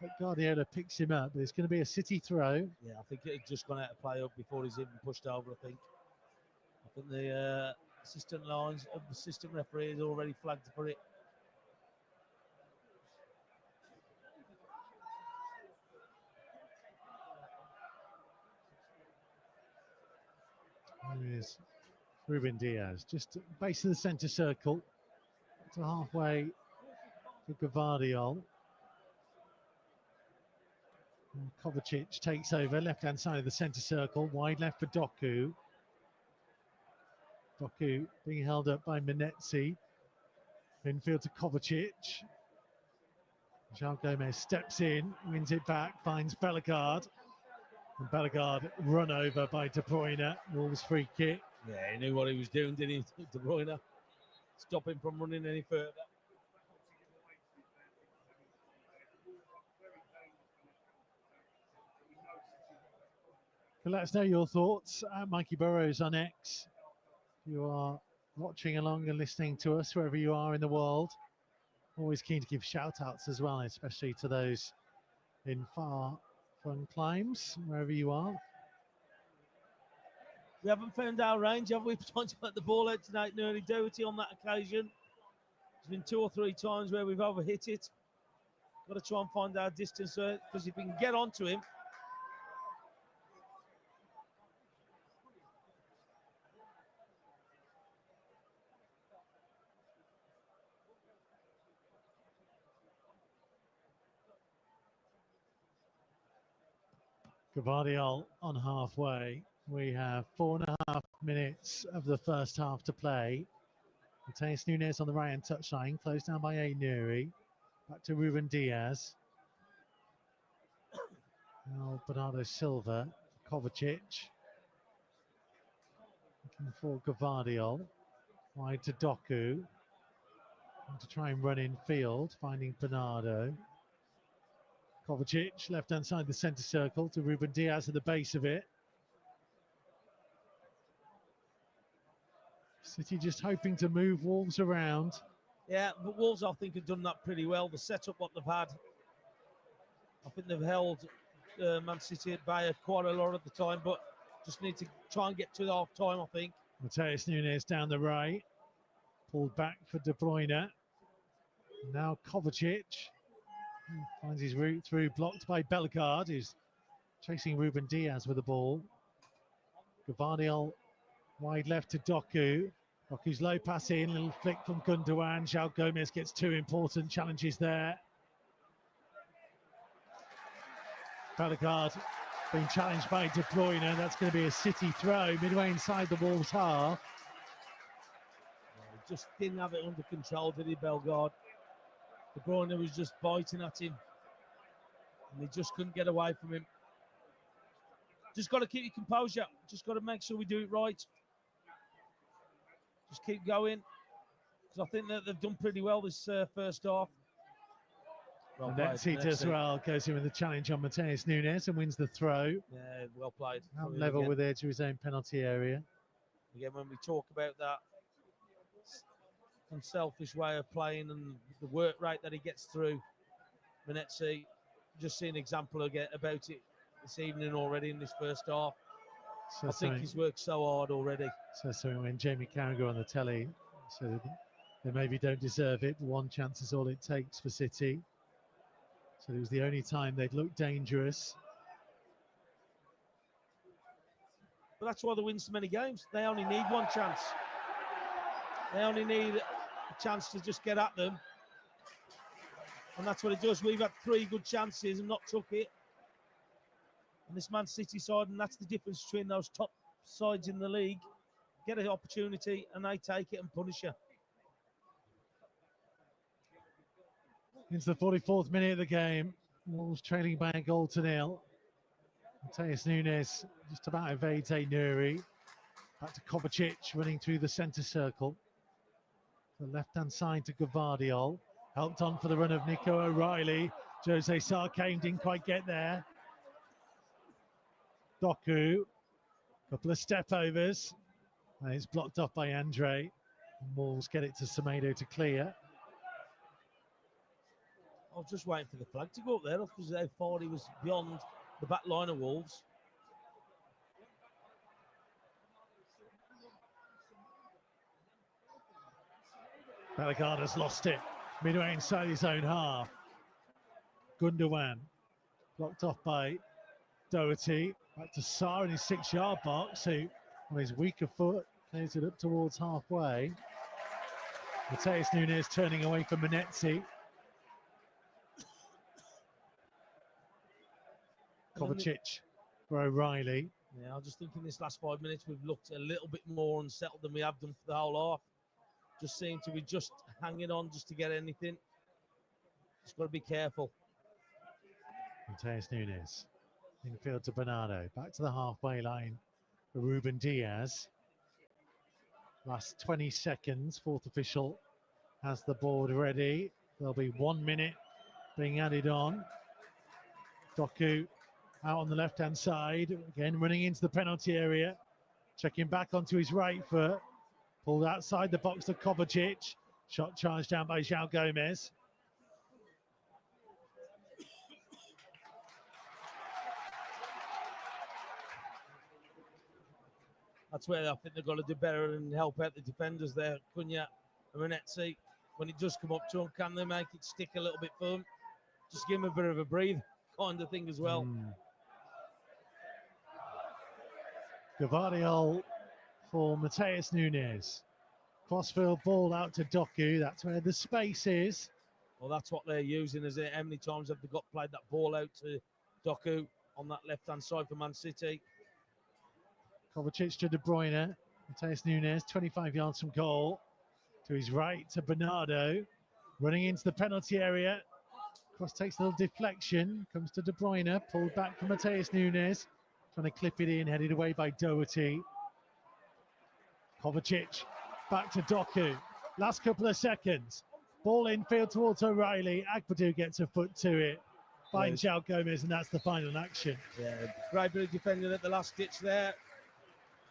but Guardiola picks him up. But it's going to be a City throw. Yeah, I think it had just gone out of play up before he's even pushed over, I think. I think the assistant lines of the assistant referee has already flagged for it. There is Ruben Diaz, just base of the centre circle, to halfway to Gvardiol. Kovacic takes over, left-hand side of the centre circle, wide left for Doku. Doku being held up by Menetzi. Infield to Kovacic. João Gomez steps in, wins it back, finds Bellegarde. And Bellegarde run over by De Bruyne. Wolves free kick. Yeah, he knew what he was doing, didn't he, De Bruyne? Stop him from running any further. But let us know your thoughts at Mikey Burrows on X. If you are watching along and listening to us wherever you are in the world. Always keen to give shout outs as well, especially to those in far-flung climes, wherever you are. We haven't found our range, have we? Trying to put the ball out tonight, nearly Doherty on that occasion. There's been 2 or 3 times where we've overhit it. Got to try and find our distance, because if we can get onto him. Gvardiol on halfway. We have 4.5 minutes of the first half to play. Mateus Nunes on the right-hand touchline, closed down by Aït-Nouri. Back to Ruben Diaz. Now Bernardo Silva, Kovacic. Looking for Gvardiol. Wide to Doku. To try and run in field, finding Bernardo. Kovacic, left-hand side the centre circle to Ruben Diaz at the base of it. City just hoping to move Wolves around. Yeah, but Wolves, I think, have done that pretty well. The setup what they've had, I think they've held Man City at bay quite a lot of the time, but just need to try and get to the half-time, I think. Matheus Nunes down the right. Pulled back for De Bruyne. Now Kovacic finds his route through, blocked by Bellegarde, who's chasing Ruben Diaz with the ball. Gvardiol wide left to Doku. Doku's low pass in, little flick from Gundogan. João Gomez gets two important challenges there. Bellegarde being challenged by De Bruyne. That's going to be a City throw midway inside the Wolves half. He just didn't have it under control, did he, Bellegarde? De Bruyne was just biting at him, and he just couldn't get away from him. Just got to keep your composure. Just got to make sure we do it right. Just keep going, because I think that they've done pretty well this first half. Well, Netzi does well, goes in with the challenge on Matheus Nunes and wins the throw. Yeah, well played. Out level with edge of his own penalty area. Again, when we talk about that unselfish way of playing and the work rate that he gets through, Netzi, just see an example again about it this evening already in this first half. So I think he's worked so hard already. So when Jamie Carragher on the telly said they maybe don't deserve it, but one chance is all it takes for City. So it was the only time they'd looked dangerous. But that's why they win so many games. They only need one chance. They only need a chance to just get at them. And that's what it does. We've had 3 good chances and not took it. And this Man City side, and that's the difference between those top sides in the league. Get an opportunity and they take it and punish you. Into the 44th minute of the game. Wolves trailing by a goal to nil. Matheus Nunes just about evades Nuri. Back to Kovacic running through the centre circle. The left-hand side to Gvardiol. Helped on for the run of Nico O'Reilly. Jose Sarkane didn't quite get there. Doku, couple of step overs. And it's blocked off by Andre. Wolves get it to Semedo to clear. I was just waiting for the flag to go up there because how far he was beyond the back line of Wolves. Bellegarde has lost it. Midway inside his own half. Gundogan blocked off by Doherty. Back to Sarr in his 6-yard box, who on his weaker foot clears it up towards halfway. Matheus Nunes turning away from Netzi. Kovacic for O'Reilly. Yeah, I just think in this last 5 minutes we've looked a little bit more unsettled than we have done for the whole half. Just seem to be just hanging on just to get anything. Just got to be careful. Matheus Nunes. Infield to Bernardo. Back to the halfway line for Ruben Diaz. Last 20 seconds. Fourth official has the board ready. There'll be 1 minute being added on. Doku out on the left-hand side. Again, running into the penalty area. Checking back onto his right foot. Pulled outside the box to Kovacic. Shot charged down by João Gomez. That's where I think they've got to do better and help out the defenders there, Cunha and Netzi. When it does come up to them, can they make it stick a little bit for them? Just give them a bit of a breathe kind of thing as well. Gvardiol for Matheus Nunes. Crossfield ball out to Doku. That's where the space is. Well, that's what they're using, is it? How many times have they got played that ball out to Doku on that left-hand side for Man City? Kovacic to De Bruyne. Matheus Nunes, 25 yards from goal. To his right to Bernardo. Running into the penalty area. Cross takes a little deflection. Comes to De Bruyne. Pulled back from Matheus Nunes. Trying to clip it in. Headed away by Doherty. Kovacic back to Doku. Last couple of seconds. Ball infield towards O'Reilly. Agbaду gets a foot to it. Finds João Gomez, and that's the final action. Yeah, great bit of defending at the last ditch there.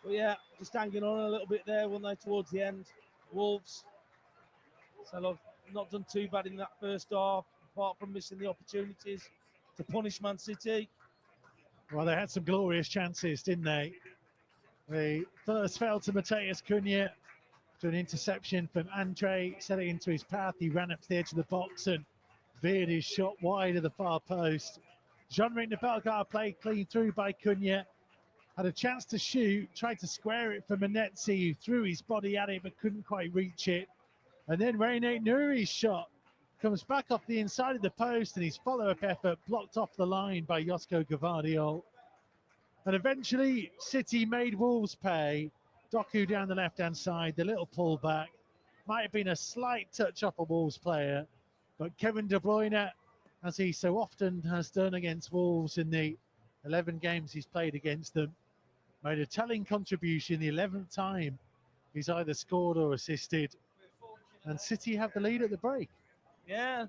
But yeah, just hanging on a little bit there, weren't they, towards the end? Wolves. So look, not done too bad in that first half, apart from missing the opportunities to punish Man City. Well, they had some glorious chances, didn't they? The first fell to Mateus Cunha to an interception from Andre, set it into his path. He ran up to the edge of the box and veered his shot wide of the far post. Jean-Marie Bellegarde played clean through by Cunha. Had a chance to shoot, tried to square it for Manetzi, who threw his body at it but couldn't quite reach it. And then René Nouri's shot comes back off the inside of the post, and his follow-up effort blocked off the line by Josko Gvardiol. And eventually, City made Wolves pay. Doku down the left-hand side, the little pullback. Might have been a slight touch off a Wolves player, but Kevin De Bruyne, as he so often has done against Wolves in the 11 games he's played against them, made a telling contribution the 11th time he's either scored or assisted. And City have the lead at the break. Yeah,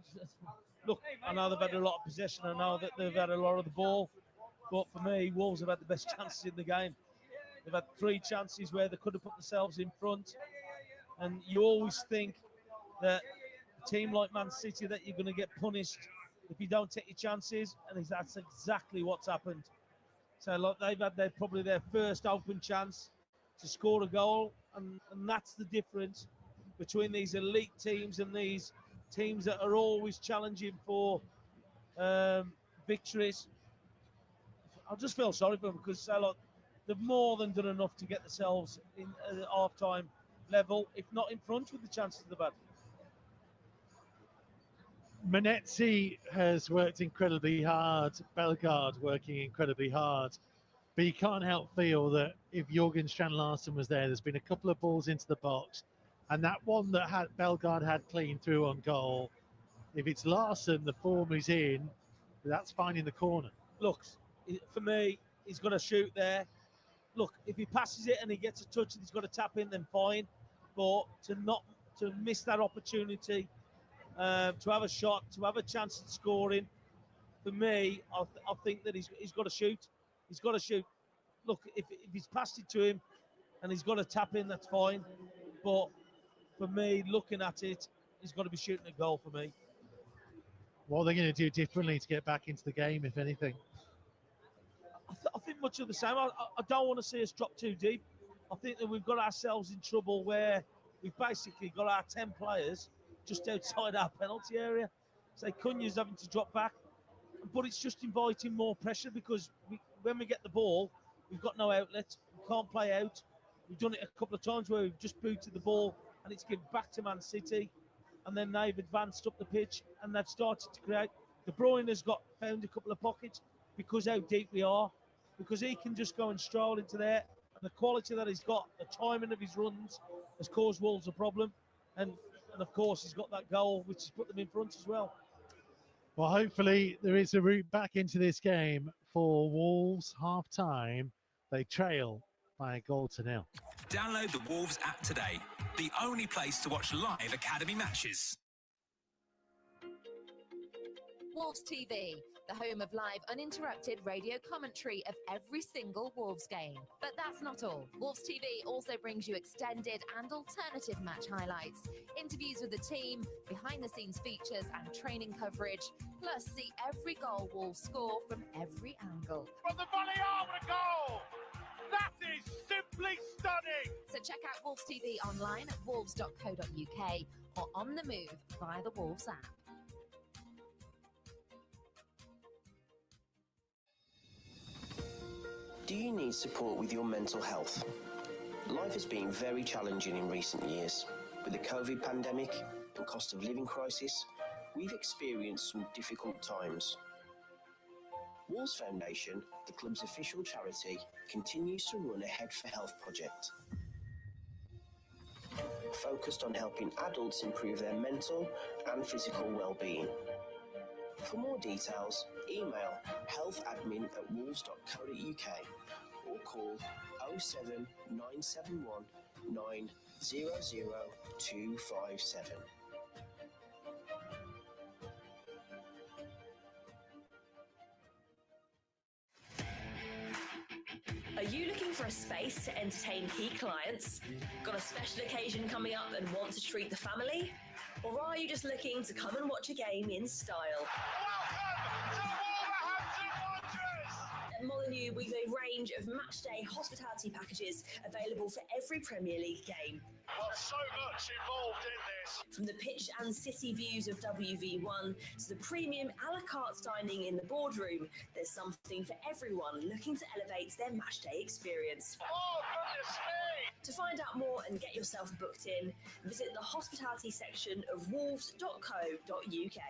look, I know they've had a lot of possession. I know that they've had a lot of the ball. But for me, Wolves have had the best chances in the game. They've had 3 chances where they could have put themselves in front. And you always think that a team like Man City, that you're going to get punished if you don't take your chances. And that's exactly what's happened. So look, they've had probably their first open chance to score a goal. And that's the difference between these elite teams and these teams that are always challenging for victories. I just feel sorry for them because look, they've more than done enough to get themselves in at half-time level, if not in front with the chances they've had. Manetzi has worked incredibly hard, Bellegarde working incredibly hard, but you can't help feel that if Jorgen Strand Larsen was there's been a couple of balls into the box, and that one that Bellegarde had clean through on goal, if it's Larsen, the form he's in, that's finding the corner. Look, for me, he's got to shoot there. Look, if he passes it and he gets a touch and he's got to tap in, then fine. But to miss that opportunity, to have a shot, to have a chance at scoring, for me, I think that he's got to shoot. He's got to shoot. Look, if he's passed it to him and he's got to tap in, that's fine. But for me, looking at it, he's got to be shooting a goal for me. What are they going to do differently to get back into the game, if anything? I think much of the same. I don't want to see us drop too deep. I think that we've got ourselves in trouble where we've basically got our 10 players just outside our penalty area. So Cunha's having to drop back. But it's just inviting more pressure because when we get the ball, we've got no outlet. We can't play out. We've done it a couple of times where we've just booted the ball and it's given back to Man City. And then they've advanced up the pitch and they've started to create. De Bruyne has found a couple of pockets because how deep we are. Because he can just go and stroll into there. And the quality that he's got, the timing of his runs has caused Wolves a problem. And of course, he's got that goal, which has put them in front as well. Well, hopefully there is a route back into this game for Wolves. Half-time, they trail by a 1-0. Download the Wolves app today. The only place to watch live academy matches. Wolves TV, the home of live uninterrupted radio commentary of every single Wolves game. But that's not all. Wolves TV also brings you extended and alternative match highlights, interviews with the team, behind-the-scenes features and training coverage, plus see every goal Wolves score from every angle. From the volley, what a goal! That is simply stunning! So check out Wolves TV online at wolves.co.uk or on the move via the Wolves app. Do you need support with your mental health? Life has been very challenging in recent years. With the COVID pandemic and cost of living crisis, we've experienced some difficult times. Wolves Foundation, the club's official charity, continues to run a Head for Health project, focused on helping adults improve their mental and physical well-being. For more details, email healthadmin@wolves.co.uk or call 07971 9000257. Are you looking for a space to entertain key clients? Got a special occasion coming up and want to treat the family? Or are you just looking to come and watch a game in style? At Molineux, we've a range of matchday hospitality packages available for every Premier League game. There's so much involved in this. From the pitch and city views of WV1 to the premium a la carte dining in the boardroom, there's something for everyone looking to elevate their matchday experience. Oh, goodness me! To find out more and get yourself booked in, visit the hospitality section of wolves.co.uk.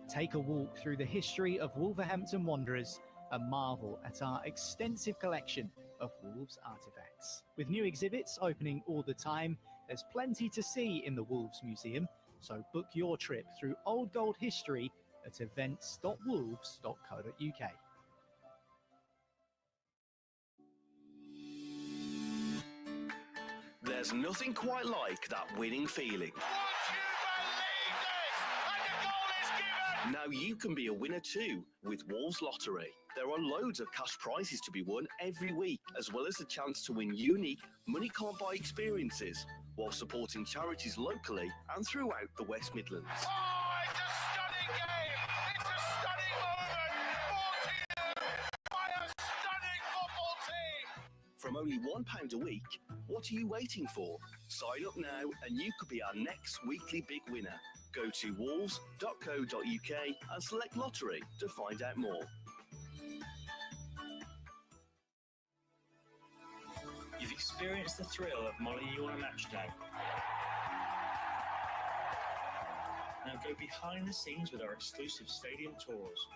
Take a walk through the history of Wolverhampton Wanderers and marvel at our extensive collection of Wolves artefacts. With new exhibits opening all the time, there's plenty to see in the Wolves Museum, so book your trip through old gold history at events.wolves.co.uk. There's nothing quite like that winning feeling. Now you can be a winner too with Wolves Lottery. There are loads of cash prizes to be won every week, as well as the chance to win unique money-can't-buy experiences while supporting charities locally and throughout the West Midlands. Oh, it's a stunning game! It's a stunning moment! Brought to you by a stunning football team! From only £1 a week, what are you waiting for? Sign up now and you could be our next weekly big winner. Go to wolves.co.uk and select Lottery to find out more. You've experienced the thrill of Molineux on a match day. Now go behind the scenes with our exclusive stadium tours,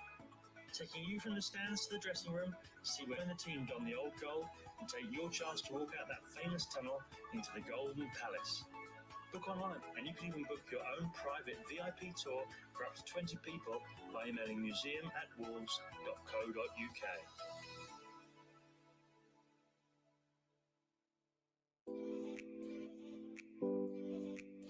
taking you from the stands to the dressing room, see when the team don the old goal, and take your chance to walk out that famous tunnel into the Golden Palace. Book online, and you can even book your own private VIP tour for up to 20 people by emailing museum@wolves.co.uk.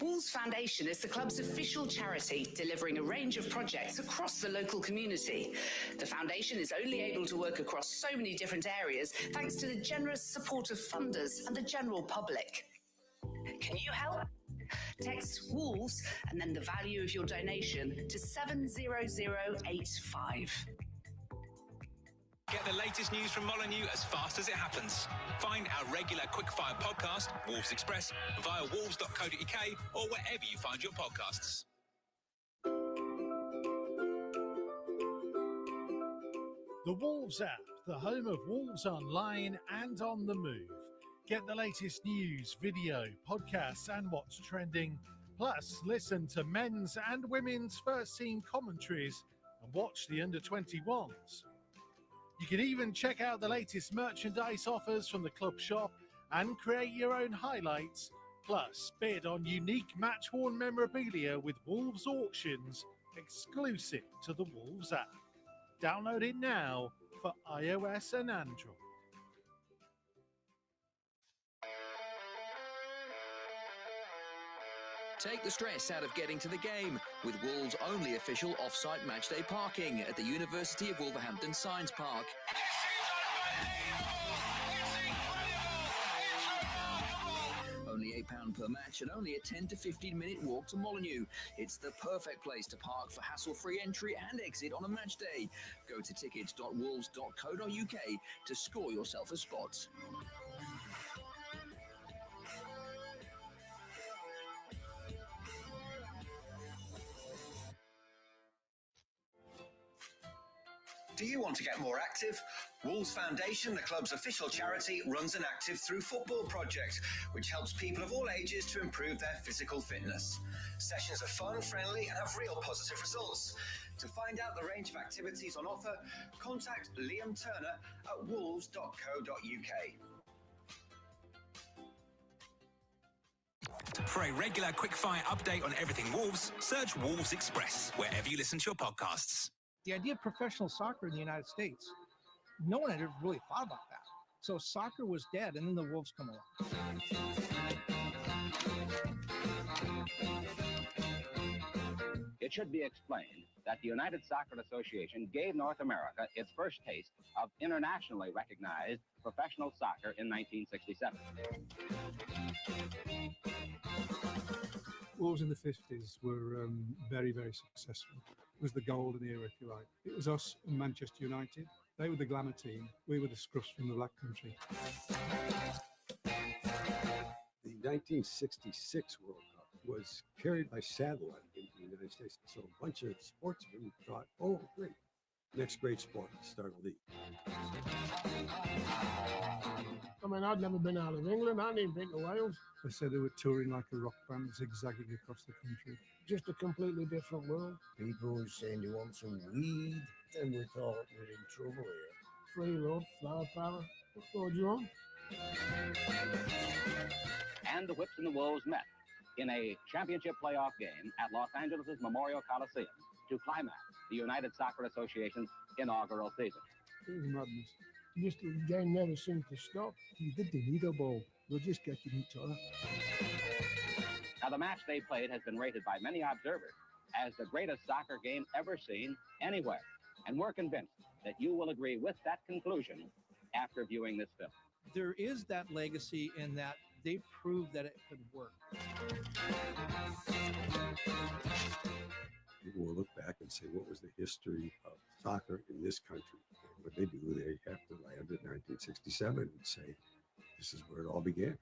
Wolves Foundation is the club's official charity, delivering a range of projects across the local community. The foundation is only able to work across so many different areas thanks to the generous support of funders and the general public. Can you help? Text Wolves and then the value of your donation to 70085. Get the latest news from Molineux as fast as it happens. Find our regular quickfire podcast, Wolves Express, via wolves.co.uk or wherever you find your podcasts. The Wolves app, the home of Wolves online and on the move. Get the latest news, video, podcasts, and what's trending. Plus, listen to men's and women's first team commentaries and watch the under-21s. You can even check out the latest merchandise offers from the club shop and create your own highlights. Plus, bid on unique match-worn memorabilia with Wolves auctions exclusive to the Wolves app. Download it now for iOS and Android. Take the stress out of getting to the game with Wolves' only official off-site matchday parking at the University of Wolverhampton Science Park. Only £8 per match and only a 10 to 15 minute walk to Molineux. It's the perfect place to park for hassle-free entry and exit on a match day. Go to tickets.wolves.co.uk to score yourself a spot. Do you want to get more active? Wolves Foundation, the club's official charity, runs an Active Through Football project, which helps people of all ages to improve their physical fitness. Sessions are fun, friendly, and have real positive results. To find out the range of activities on offer, contact Liam Turner at wolves.co.uk. For a regular quickfire update on everything Wolves, search Wolves Express wherever you listen to your podcasts. The idea of professional soccer in the United States, no one had ever really thought about that. So soccer was dead, and then the Wolves come along. It should be explained that the United Soccer Association gave North America its first taste of internationally recognized professional soccer in 1967. Wolves in the 50s were very, very successful. It was the golden era, if you like. It was us and Manchester United. They were the glamour team. We were the scruffs from the Black Country. The 1966 World Cup was carried by satellite into the United States. So a bunch of sportsmen thought, oh, great. Next great sport, start a league. I mean, I'd never been out of England. I hadn't even been to Wales. They said they were touring like a rock band, zigzagging across the country. Just a completely different world. People were saying they want some weed, and we thought we're in trouble here. Free love, flower power. What more do you want? And the Whips and the Wolves met in a championship playoff game at Los Angeles' Memorial Coliseum to climax the United Soccer Association's inaugural season. It was madness. Just the game never seemed to stop. You didn't need a ball. We're just getting each other. Now, the match they played has been rated by many observers as the greatest soccer game ever seen anywhere. And we're convinced that you will agree with that conclusion after viewing this film. There is that legacy in that they proved that it could work. People will look back and say, what was the history of soccer in this country? And what they do, they have to land in 1967 and say, this is where it all began.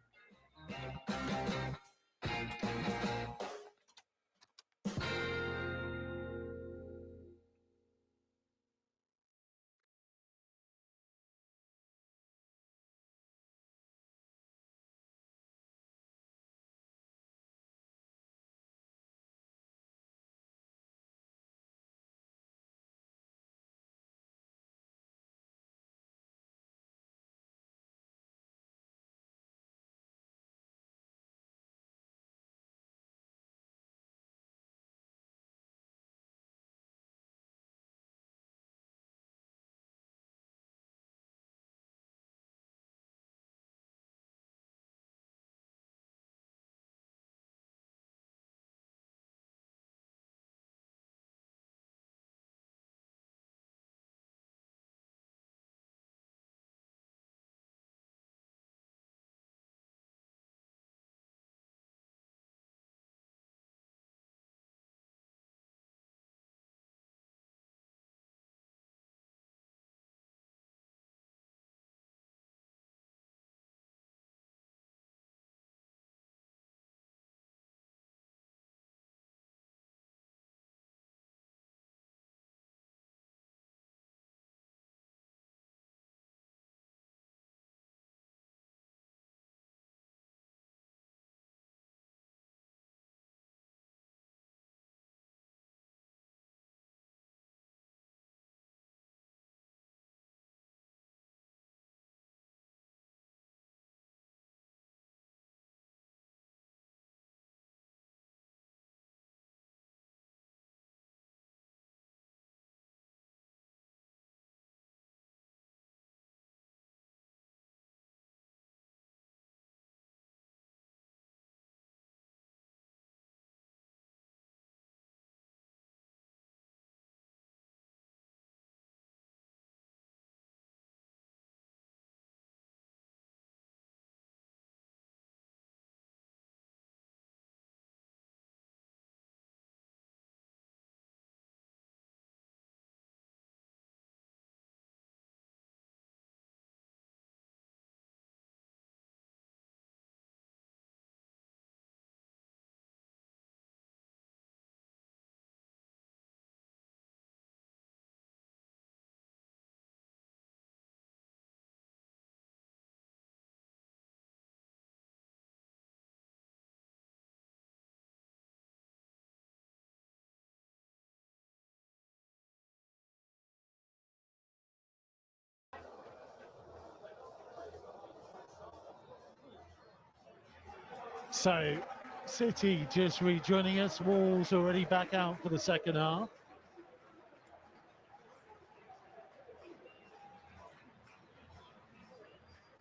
So, City just rejoining us. Wolves already back out for the second half.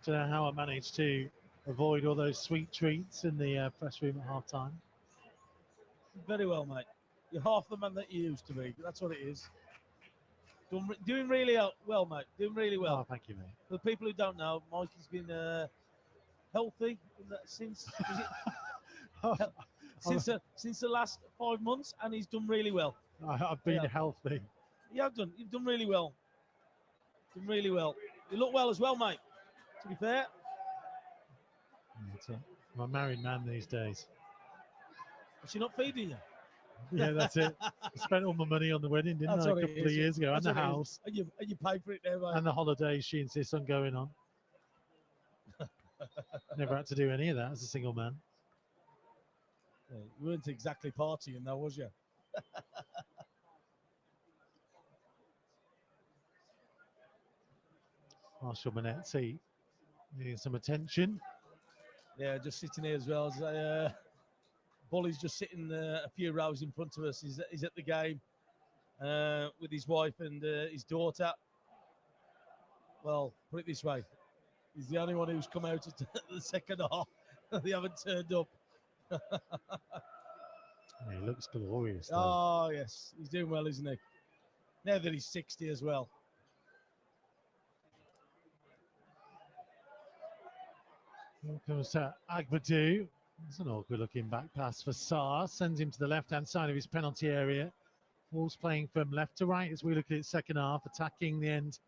Don't know how I managed to avoid all those sweet treats in the press room at half time. Very well, mate. You're half the man that you used to be. That's what it is. Doing really well, mate. Doing really well. Oh, thank you, mate. For the people who don't know, Mikey's been healthy since since the last 5 months, and he's done really well. I've been healthy. You've done really well. Done really well. You look well as well, mate. To be fair. I'm a married man these days. Is she not feeding you? Yeah, that's it. I spent all my money on the wedding, didn't I, a couple of years ago, and the house. And you pay for it there, mate. And the holidays she insists on going on. Never had to do any of that as a single man. Yeah, you weren't exactly partying though, was you? Marshall Manetzi needing some attention. Yeah, just sitting here as well. Bully's just sitting a few rows in front of us. He's at the game with his wife and his daughter. Well, put it this way. He's the only one who's come out at the second half. They haven't turned up. He looks glorious, though. Oh, yes. He's doing well, isn't he? Now that he's 60 as well. Here comes Agbadu. It's an awkward looking back pass for Sarr. Sends him to the left-hand side of his penalty area. Wolves playing from left to right as we look at it second half, attacking the end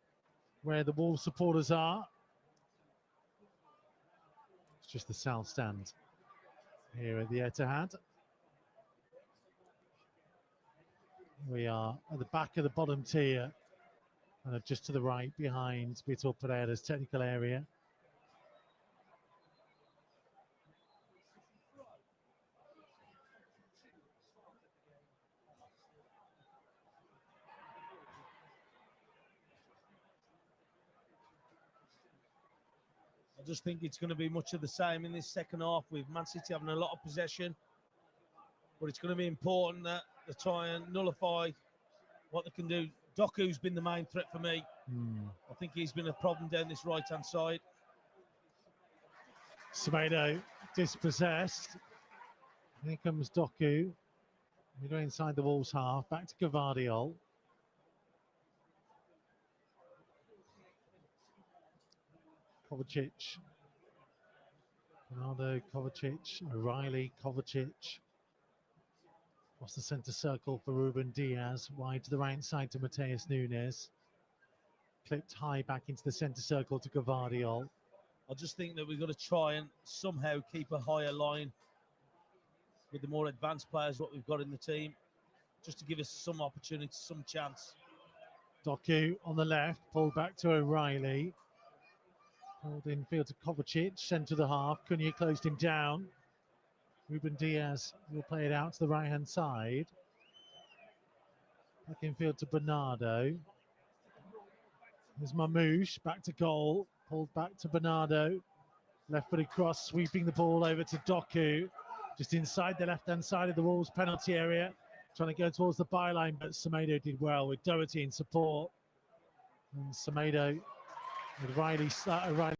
where the Wolves supporters are. It's just the south stand here at the Etihad. We are at the back of the bottom tier and just to the right behind Vitor Pereira's technical area. I just think it's going to be much of the same in this second half with Man City having a lot of possession. But it's going to be important that they try and nullify what they can do. Doku's been the main threat for me. I think he's been a problem down this right-hand side. Semedo dispossessed. Here comes Doku. We go inside the Wolves half. Back to Gvardiol. Kovacic. Bernardo Kovacic. O'Reilly Kovacic. Across the centre circle for Ruben Diaz. Wide to the right side to Mateus Nunes. Clipped high back into the centre circle to Gvardiol. I just think that we've got to try and somehow keep a higher line with the more advanced players what we've got in the team, just to give us some opportunity, some chance. Doku on the left, pulled back to O'Reilly. Pulled infield to Kovacic, centre of the half. Cunha closed him down. Ruben Diaz will play it out to the right-hand side. Back infield to Bernardo. There's Mamouche, back to goal. Pulled back to Bernardo. Left-footed cross, sweeping the ball over to Doku. Just inside the left-hand side of the Wolves penalty area. Trying to go towards the byline, but Semedo did well with Doherty in support. And Semedo with Riley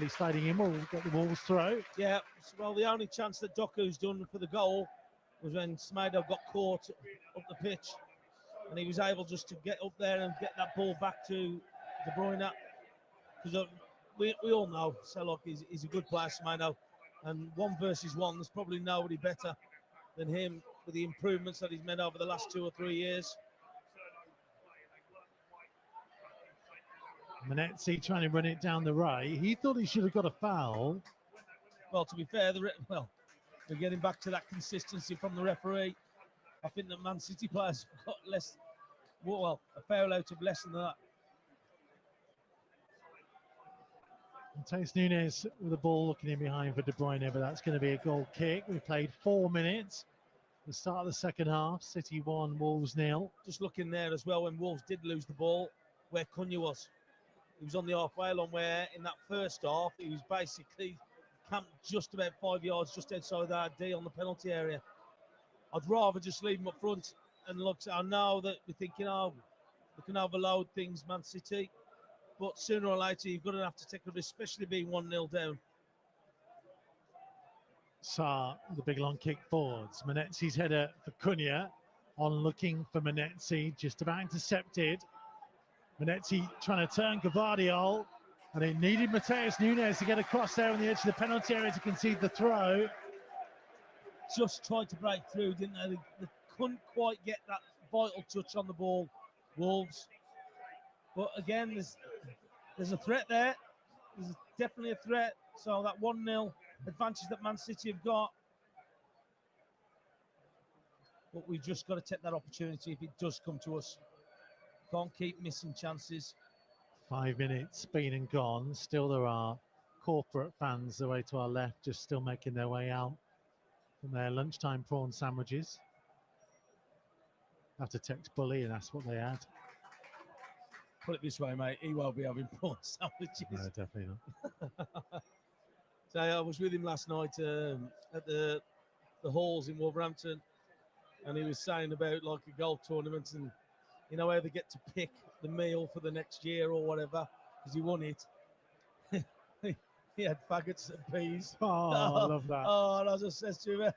sliding in, will get the Wolves throw. Yeah, well, the only chance that Doku's done for the goal was when Semedo got caught up the pitch. And he was able just to get up there and get that ball back to De Bruyne. Because we all know Selok is a good player, Semedo. And 1 versus 1, there's probably nobody better than him with the improvements that he's made over the last 2 or 3 years. Manetzi trying to run it down the right. He thought he should have got a foul. Well, to be fair, we're getting back to that consistency from the referee. I think that Man City players got less, well, a foul out of less than that. Mateus Nunes with the ball looking in behind for De Bruyne, but that's going to be a goal kick. We played 4 minutes. The start of the second half, City 1, Wolves 0. Just looking there as well when Wolves did lose the ball, where Cunha was. He was on the halfway line where in that first half, he was basically camped just about 5 yards just outside our D on the penalty area. I'd rather just leave him up front and look. I know that we're thinking, oh, we can overload things, Man City. but sooner or later you're going to have to take a risk, especially being 1-0 down. Sarr, the big long kick forwards. Manetzi's header for Cunha, on looking for Manetzi, just about intercepted. Manetzi trying to turn Gvardiol, and it needed Mateus Nunes to get across there on the edge of the penalty area to concede the throw. Just tried to break through, didn't they? They couldn't quite get that vital touch on the ball, Wolves. But again, there's a threat there. There's definitely a threat. So that 1-0 advantage that Man City have got. But we've just got to take that opportunity if it does come to us. Can't keep missing chances. 5 minutes been and gone. Still there are corporate fans away to our left, just still making their way out from their lunchtime prawn sandwiches. Have to text Bully and ask what they had. Put it this way, mate, he won't be having prawn sandwiches. No, definitely not. So I was with him last night at the halls in Wolverhampton, and he was saying about like a golf tournament and you know how they get to pick the meal for the next year or whatever because he won it. He had faggots and peas. Oh, I love that. Oh, and I just said to him,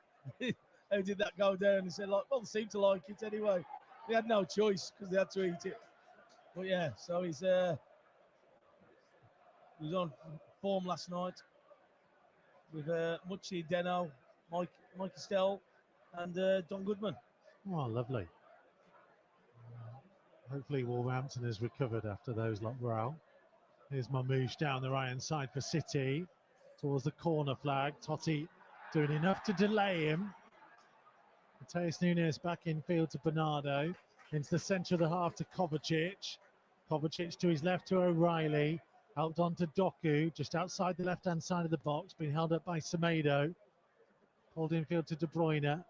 how did that go down? He said, like, well, they seemed to like it anyway. They had no choice because they had to eat it. But yeah, so he was on form last night with Mucci, Deno, Mike Estelle, and Don Goodman. Oh, lovely. Hopefully Wolverhampton has recovered after those lot were out. Here's Mamouche down the right-hand side for City towards the corner flag. Totti doing enough to delay him. Mateus Nunes back in field to Bernardo. Into the centre of the half to Kovacic. Kovacic to his left to O'Reilly. Helped on to Doku, just outside the left-hand side of the box. Being held up by Semedo. Pulled in field to De Bruyne.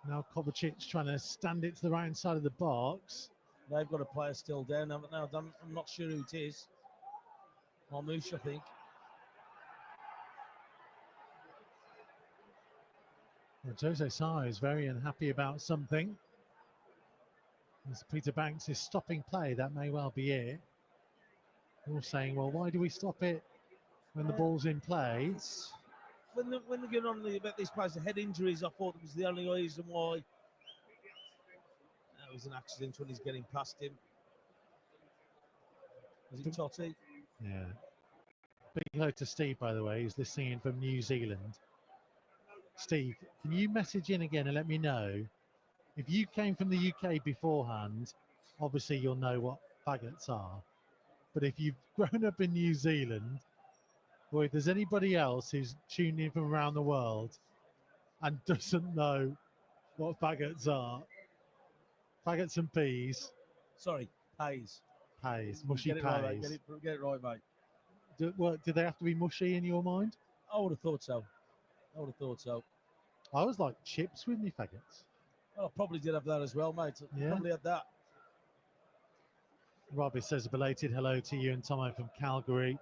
Now Kovacic trying to stand it to the right-hand side of the box. They've got a player still down, haven't they? I'm not sure who it is. Marmouche, I think. Well, Jose Sarr is very unhappy about something. As Peter Banks is stopping play, that may well be it. All saying, well, why do we stop it when the ball's in play? When they're going on about these players, the head injuries, I thought it was the only reason why. That was an accident when he's getting past him. Was it Totti? Yeah. Big hello to Steve, by the way, who's listening in from New Zealand. Steve, can you message in again and let me know if you came from the UK beforehand? Obviously, you'll know what faggots are. But if you've grown up in New Zealand, or if there's anybody else who's tuned in from around the world and doesn't know what faggots are, faggots and peas. Sorry, peas. Peas, mushy Get it right, mate. peas. Get it right, mate. Do they have to be mushy in your mind? I would have thought so. I was like chips with me faggots. Well, I probably did have that as well, mate. Yeah. Probably had that. Robbie says a belated hello to you and Tomo from Calgary.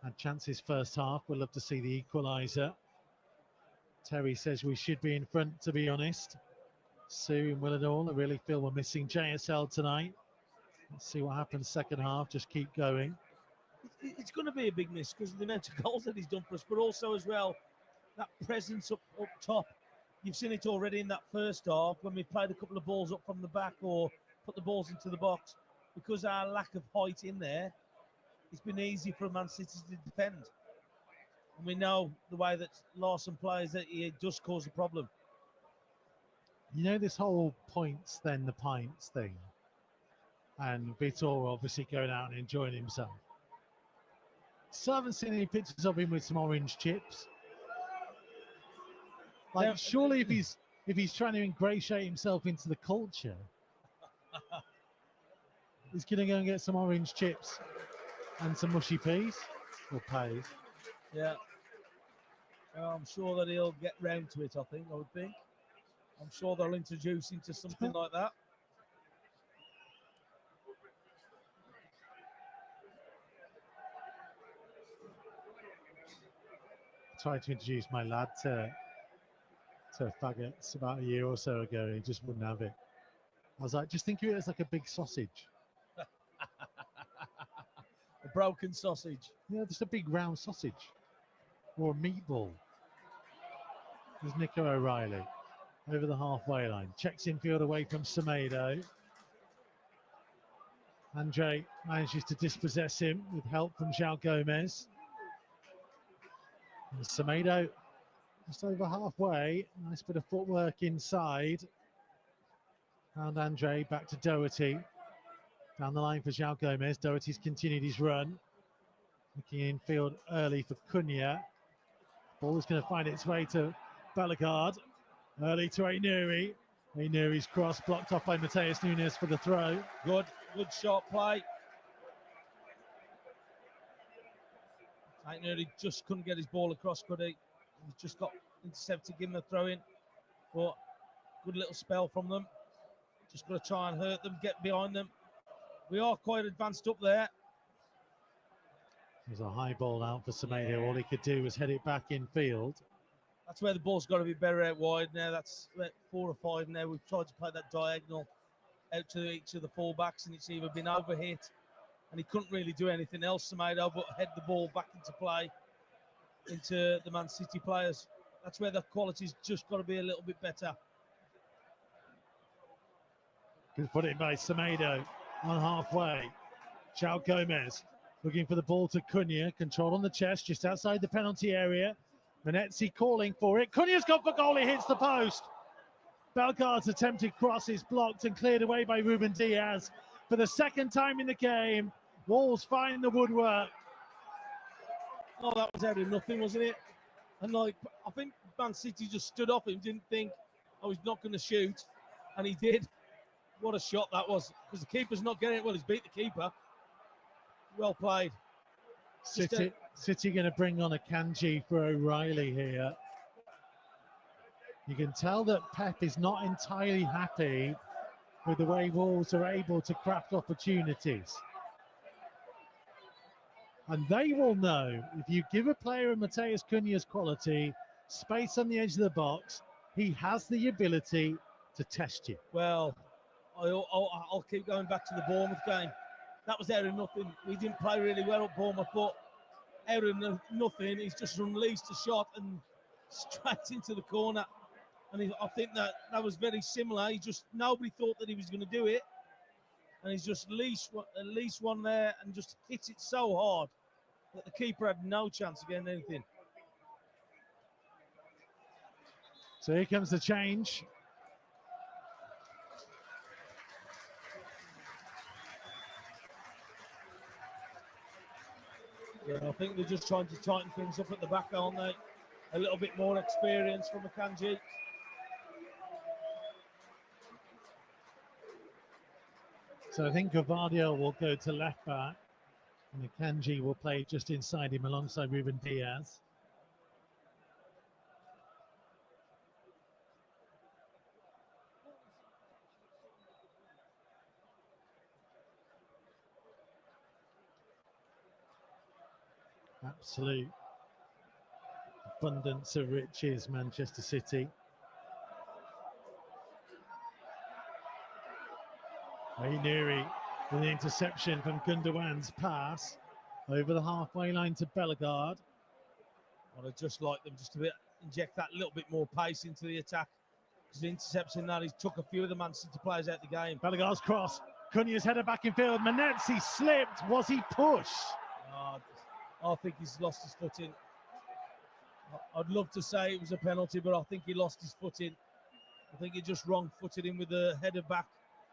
Had chances first half. We'd love to see the equaliser. Terry says we should be in front, to be honest. Sue and Willenhall, I really feel we're missing JSL tonight. Let's see what happens second half. Just keep going. It's going to be a big miss because of the amount of goals that he's done for us, but also as well, that presence up top. You've seen it already in that first half when we played a couple of balls up from the back or put the balls into the box. Because our lack of height in there, it's been easy for Man City to defend. And we know the way that Larson plays, that it does cause a problem. You know, this whole points, then the pints thing. And Vitor obviously going out and enjoying himself. Still haven't seen any pictures of him with some orange chips. Like, surely if he's trying to ingratiate himself into the culture, he's going to go and get some orange chips and some mushy peas or peas. Yeah. I'm sure that he'll get round to it, I would think. I'm sure they'll introduce him to something like that. I tried to introduce my lad to faggots about a year or so ago, and he just wouldn't have it. I was like, just think of it as like a big sausage. A broken sausage. Yeah, just a big round sausage or a meatball. There's Nico O'Reilly over the halfway line. Checks infield away from Semedo. Andre manages to dispossess him with help from João Gomez. And Semedo just over halfway. Nice bit of footwork inside. And Andre back to Doherty. Down the line for João Gomez. Doherty's continued his run. Looking infield early for Cunha. Ball is going to find its way to Bellegarde. Early to Ainuri. Ainuri's cross blocked off by Mateus Nunes for the throw. Good shot play. Ainuri just couldn't get his ball across, could he? He just got intercepted, given a throw in. But good little spell from them. Just got to try and hurt them, get behind them. We are quite advanced up there. There's a high ball out for Semedo. All he could do was head it back in field. That's where the ball's got to be better out wide now. That's 4 or 5 now. We've tried to play that diagonal out to each of the fullbacks, and it's either been overhit, and he couldn't really do anything else, Semedo, but head the ball back into play into the Man City players. That's where the quality's just got to be a little bit better. Good put in by Semedo on halfway. João Gomez looking for the ball to Cunha. Control on the chest, just outside the penalty area. Menezzi calling for it. Cunha's gone for goal. He hits the post. Bellegarde's attempted cross is blocked and cleared away by Ruben Diaz. For the second time in the game, Wolves find the woodwork. Oh, that was out of nothing, wasn't it? And I think Man City just stood off him, didn't think, oh, he's not going to shoot. And he did. What a shot that was. Because the keeper's not getting it. Well, he's beat the keeper. Well played. City going to bring on a Kanji for O'Reilly here. You can tell that Pep is not entirely happy with the way Wolves are able to craft opportunities. And they will know, if you give a player of Mateus Cunha's quality, space on the edge of the box, he has the ability to test you. Well, I'll keep going back to the Bournemouth game. That was out of nothing. We didn't play really well at Bournemouth, but out of nothing, he's just unleashed a shot and straight into the corner. And I think that was very similar. Nobody thought that he was going to do it. And he's just at least one there and just hits it so hard that the keeper had no chance of getting anything. So here comes the change. Yeah, I think they're just trying to tighten things up at the back, aren't they? A little bit more experience from Akanji. So I think Gavardio will go to left back, and Akanji will play just inside him alongside Ruben Diaz. Absolute abundance of riches, Manchester City. Ainuri with the interception from Gundogan's pass over the halfway line to Bellegarde. I'd just like them just to inject that little bit more pace into the attack. Because the interception that he's took a few of the Man City players out of the game. Bellegarde's cross. Cunha's headed back in field. Menezzi slipped. Was he pushed? I think he's lost his footing. I'd love to say it was a penalty, but I think he lost his footing. I think he just wrong-footed him with the header back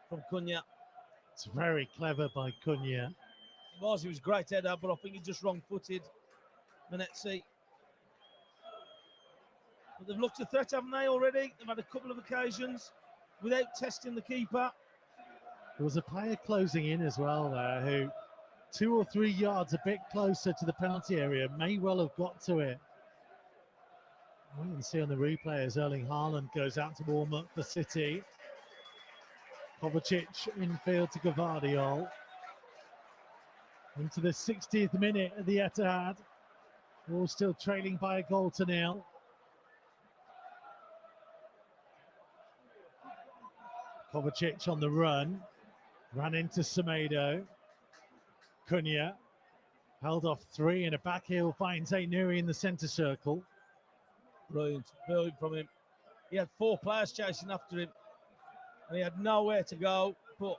from Cunha. It's very clever by Cunha. He was a great header, but I think he just wrong-footed Menezzi. But they've looked a threat, haven't they, already? They've had a couple of occasions without testing the keeper. There was a player closing in as well there who 2 or 3 yards a bit closer to the penalty area may well have got to it. We can see on the replay as Erling Haaland goes out to warm up for City. Kovacic infield to Gavardiol. Into the 60th minute of the Etihad. All still trailing by a goal to nil. Kovacic on the run. Ran into Semedo. Cunha. Held off 3 and a back heel finds Nuri in the centre circle. Brilliant from him. He had 4 players chasing after him, and he had nowhere to go. But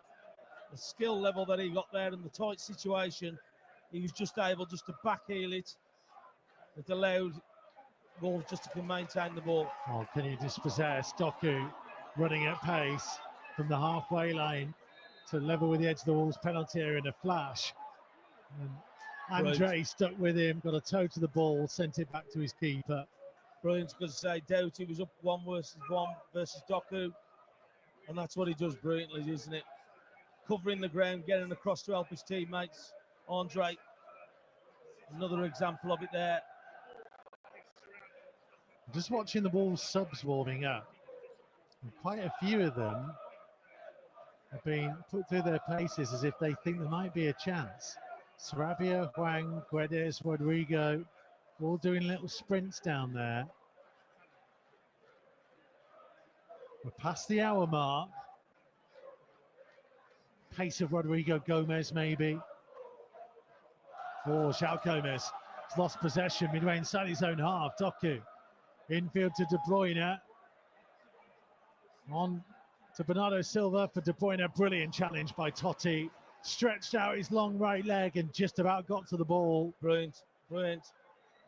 the skill level that he got there in the tight situation, he was just able to back heel it. It allowed Wolves just to maintain the ball. Oh, can you dispossess Doku running at pace from the halfway line to level with the edge of the Wolves penalty area in a flash. And Andre stuck with him, got a toe to the ball, sent it back to his keeper. Brilliant, because Doughty was up 1 versus Doku, and that's what he does brilliantly, isn't it? Covering the ground, getting across to help his teammates. Andre, another example of it there. Just watching the Wolves subs warming up, and quite a few of them have been put through their paces as if they think there might be a chance. Sarabia, Huang, Guedes, Rodrigo, all doing little sprints down there. We're past the hour mark. Pace of Rodrigo Gomez, maybe. Oh, João Gomez has lost possession midway inside his own half. Doku infield to De Bruyne. On to Bernardo Silva for De Bruyne. Brilliant challenge by Totti. Stretched out his long right leg and just about got to the ball. Brilliant, brilliant.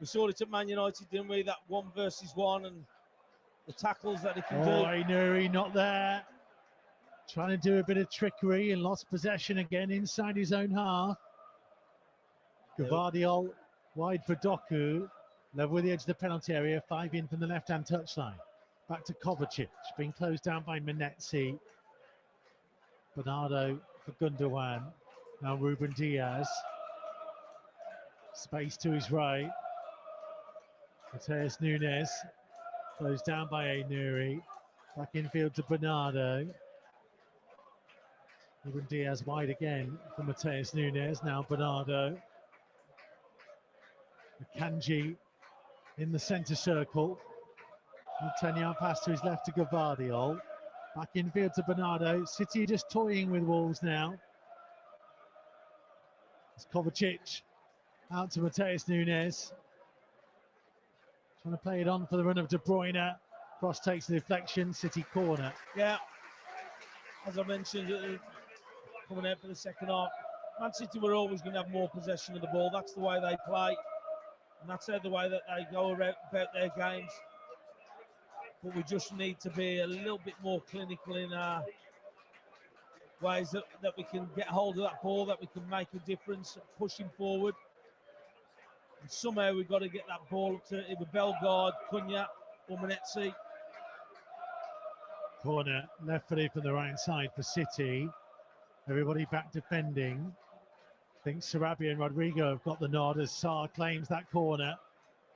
We saw it at Man United, didn't we? That 1 versus 1 and the tackles that he can do. Nuri not there. Trying to do a bit of trickery and lost possession again inside his own half. Gvardiol wide for Doku. Level with the edge of the penalty area. 5 in from the left-hand touchline. Back to Kovacic. Being closed down by Menetzi. Bernardo for Gundogan. Now Ruben Diaz. Space to his right. Mateus Nunes. Closed down by Nuri. Back infield to Bernardo. Ruben Diaz wide again for Mateus Nunes. Now Bernardo. Kanji in the centre circle. 10-yard pass to his left to Gvardiol. Back infield to Bernardo. City just toying with Wolves now. It's Kovacic out to Mateus Nunes. Trying to play it on for the run of De Bruyne. Cross takes the deflection. City corner. Yeah, as I mentioned, coming out for the second half, Man City were always going to have more possession of the ball. That's the way they play, and that's the way that they go about their games. But we just need to be a little bit more clinical in our ways that we can get hold of that ball, that we can make a difference, pushing forward. And somehow we've got to get that ball up to either Bellegarde, Cunha or Menetzi. Corner left footed from the right side for City. Everybody back defending. I think Sarabia and Rodrigo have got the nod as Sarr claims that corner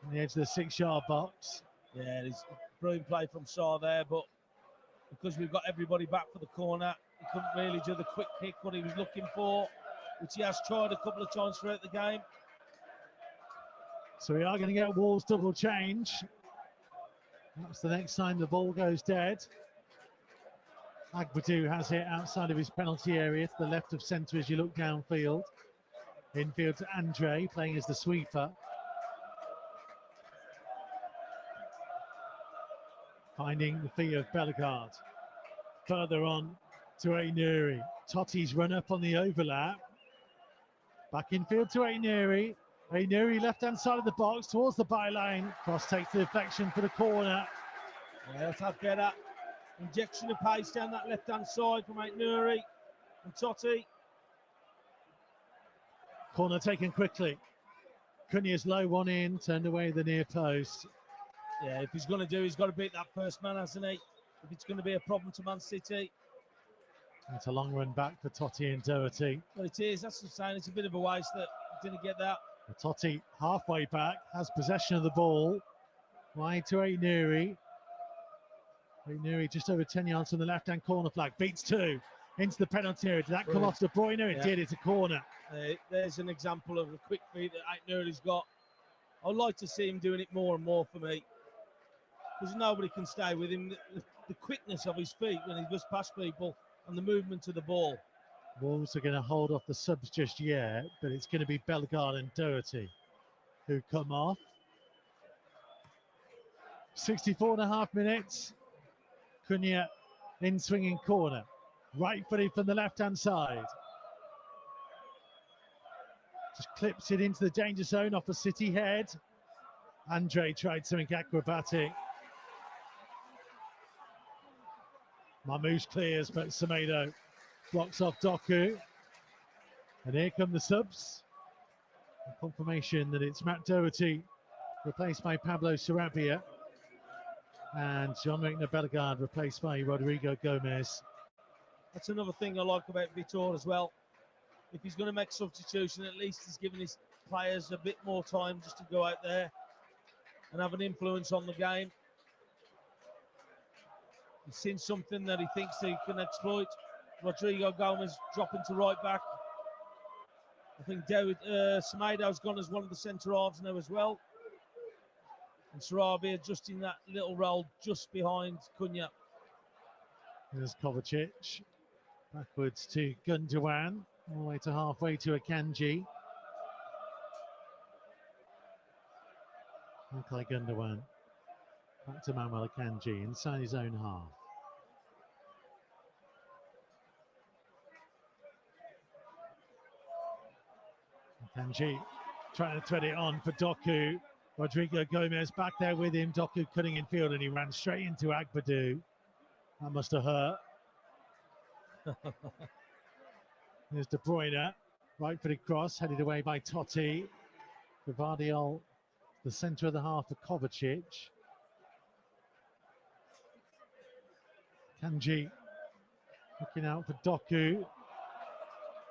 on the edge of the 6-yard box. Yeah, it's a brilliant play from Sarr there, but because we've got everybody back for the corner, he couldn't really do the quick kick what he was looking for, which he has tried a couple of times throughout the game. So we are going to get Wolves double change. That's the next time the ball goes dead. Agbadou has it outside of his penalty area to the left of centre as you look downfield. Infield to Andre, playing as the sweeper. Finding the feet of Bellegarde. Further on to Nuri. Totti's run up on the overlap. Back infield to Nuri. Nuri left-hand side of the box towards the byline. Cross takes the deflection for the corner. Yeah, let's have get that injection of pace down that left-hand side from Nuri and Totti. Corner taken quickly. Cunha's low one in, turned away the near post. Yeah, if he's going to do, he's got to beat that first man, hasn't he? If it's going to be a problem to Man City. It's a long run back for Totti and Doherty. Well, it is. That's what I'm saying. It's a bit of a waste that he didn't get that. Totti halfway back, has possession of the ball. Wide to Nuri. Nuri just over 10 yards from the left-hand corner flag. Beats 2 into the penalty area. Did that come off De Bruyne? It did. It's a corner. There's an example of a quick feet that Nuri's got. I'd like to see him doing it more and more for me, because nobody can stay with him. The quickness of his feet when he goes past people and the movement of the ball. Wolves are going to hold off the subs just yet, but it's going to be Bellegarde and Doherty who come off. 64.5 minutes. Cunha in swinging corner. Right footed from the left-hand side. Just clips it into the danger zone off a City head. Andre tried something acrobatic. Marmoush clears, but Semedo blocks off Doku. And here come the subs. A confirmation that it's Matt Doherty, replaced by Pablo Sarabia. And Jean-Luc Bellegarde, replaced by Rodrigo Gomez. That's another thing I like about Vitor as well. If he's going to make substitution, at least he's giving his players a bit more time just to go out there and have an influence on the game. He's seen something that he thinks he can exploit. Rodrigo Gomez dropping to right back. I think Semedo's gone as one of the centre halves now as well. And Sarabia adjusting that little role just behind Cunha. There's Kovacic. Backwards to Gundogan. All the way to halfway to Akanji. Ilkay Gundogan. Back to Manuel Akanji inside his own half. Akanji trying to thread it on for Doku. Rodrigo Gomez back there with him. Doku cutting in field and he ran straight into Agbadou. That must have hurt. There's De Bruyne. Right-footed cross headed away by Totti. Gvardiol, the centre of the half for Kovacic. Kanji looking out for Doku.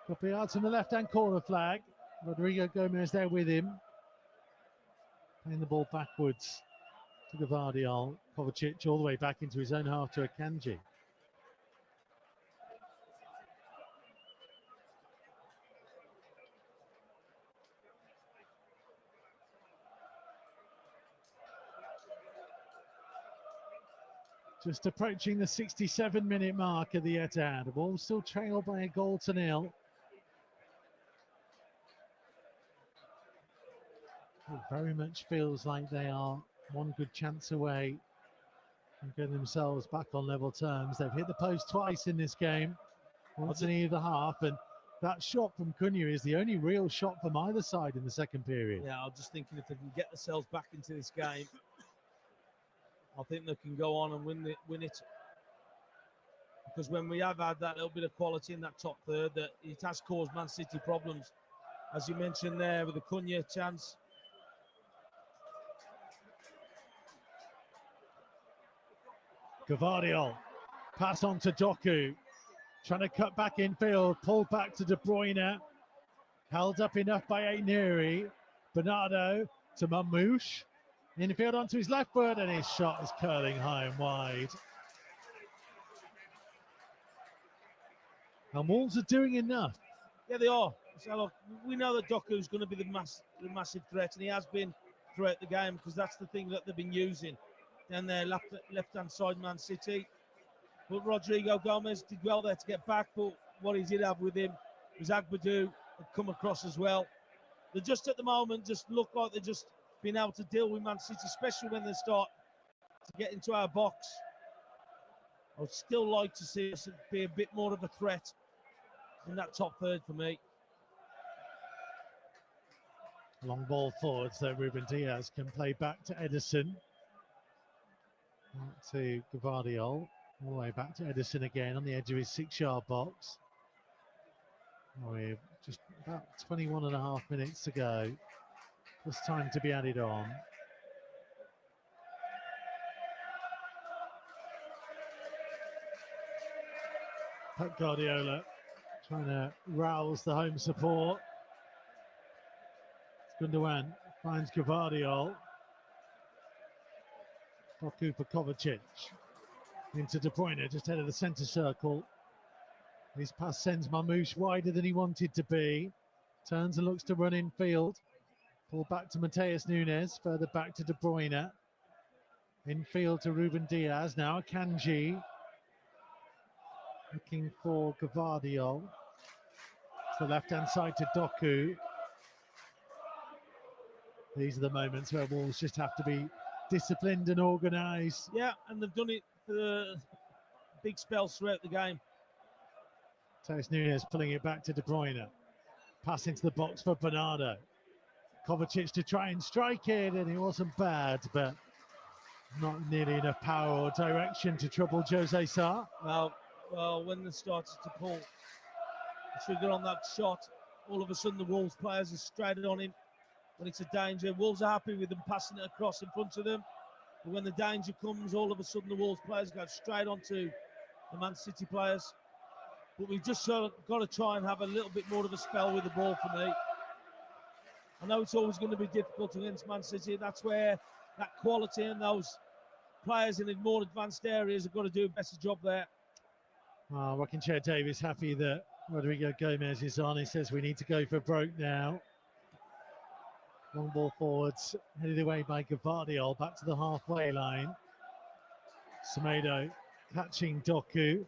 Could be out on the left-hand corner flag. Rodrigo Gomez there with him. Playing the ball backwards to Gvardiol. Kovacic all the way back into his own half to Akanji. Just approaching the 67-minute mark of the Etihad. Wolves still trailed by a goal to nil. It very much feels like they are one good chance away from getting themselves back on level terms. They've hit the post twice in this game, once in either half, and that shot from Cunha is the only real shot from either side in the second period. Yeah, I'm just thinking if they can get themselves back into this game, I think they can go on and win it. Because when we have had that little bit of quality in that top third, that it has caused Man City problems. As you mentioned there with the Cunha chance. Gvardiol, pass on to Doku. Trying to cut back in field, pulled back to De Bruyne. Held up enough by Aït-Nouri. Bernardo to Marmoush. Infield onto his left foot, and his shot is curling high and wide. And Wolves are doing enough. Yeah, they are. So look, we know that Doku's going to be the massive threat, and he has been throughout the game because that's the thing that they've been using. Down there, left-hand side, Man City. But Rodrigo Gomez did well there to get back, but what he did have with him was Agbadou had come across as well. They just at the moment just look like they're just being able to deal with Man City, especially when they start to get into our box. I would still like to see us be a bit more of a threat in that top third for me. Long ball forwards that Ruben Diaz can play back to Ederson. Back to Gvardiol. All the way back to Ederson again on the edge of his 6-yard box. We're just about 21.5 minutes to go. There's time to be added on. Pep Guardiola trying to rouse the home support. Gundogan finds Gvardiol. Doku for Kovacic. Into De Bruyne, just ahead of the centre circle. His pass sends Marmoush wider than he wanted to be. Turns and looks to run in field. Pull back to Mateus Nunes, further back to De Bruyne. Infield to Ruben Diaz, now Akanji. Looking for Gvardiol. the left-hand side to Doku. These are the moments where Wolves just have to be disciplined and organised. Yeah, and they've done it for the big spells throughout the game. Teres Nunes pulling it back to De Bruyne. Pass into the box for Bernardo. Kovacic to try and strike it, and it wasn't bad, but not nearly enough power or direction to trouble Jose Sarr. Well, when they started to pull the trigger on that shot, all of a sudden the Wolves players are straight on him. When it's a danger, Wolves are happy with them passing it across in front of them. But when the danger comes, all of a sudden the Wolves players go straight onto the Man City players. But we've just sort of got to try and have a little bit more of a spell with the ball for me. I know it's always going to be difficult against Man City. That's where that quality and those players in the more advanced areas have got to do a better job there. Rocking Chair Davis happy that Rodrigo Gomez is on. He says we need to go for broke now. Long ball forwards, headed away by Gvardiol, back to the halfway line. Semedo catching Doku.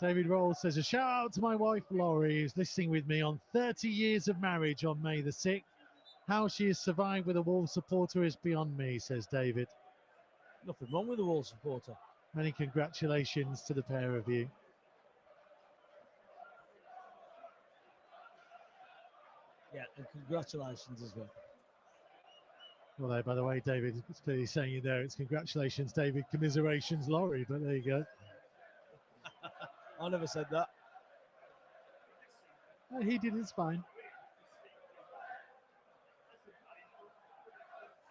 David Rolls says, a shout out to my wife Laurie, who's listening with me on 30 years of marriage on May the 6th. How she has survived with a Wolves supporter is beyond me, says David. Nothing wrong with the Wolves supporter. Many congratulations to the pair of you. Yeah, and congratulations as well. Although, by the way, David is clearly saying you there, it's congratulations, David, commiserations, Laurie, but there you go. I never said that. He did, it's fine.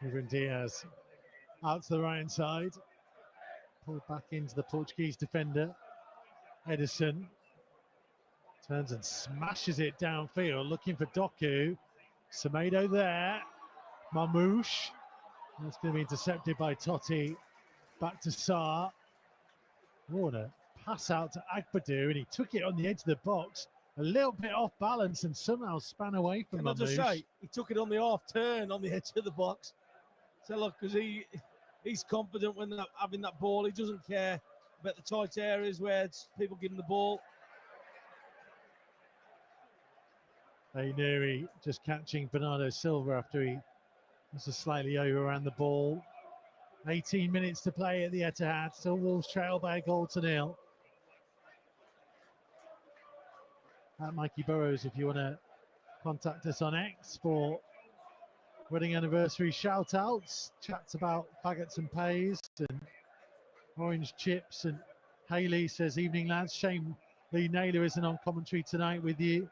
Ruben Diaz out to the right side. Pulled back into the Portuguese defender. Edison turns and smashes it downfield, looking for Doku. Semedo there. Marmouche. That's going to be intercepted by Totti. Back to Sarr. What a pass out to Agbadou, and he took it on the edge of the box. A little bit off balance and somehow span away from Can I just Marmouche. say, he took it on the half turn on the edge of the box. So look, because he's confident when having that ball. He doesn't care about the tight areas where it's people give him the ball. Neri just catching Bernardo Silva after he was slightly overran the ball. 18 minutes to play at the Etihad. Still Wolves trail by a goal to nil. At Mikey Burrows, if you want to contact us on X for wedding anniversary shout outs, chats about faggots and pays and orange chips. And Haley says, evening lads, shame Lee Naylor isn't on commentary tonight with you.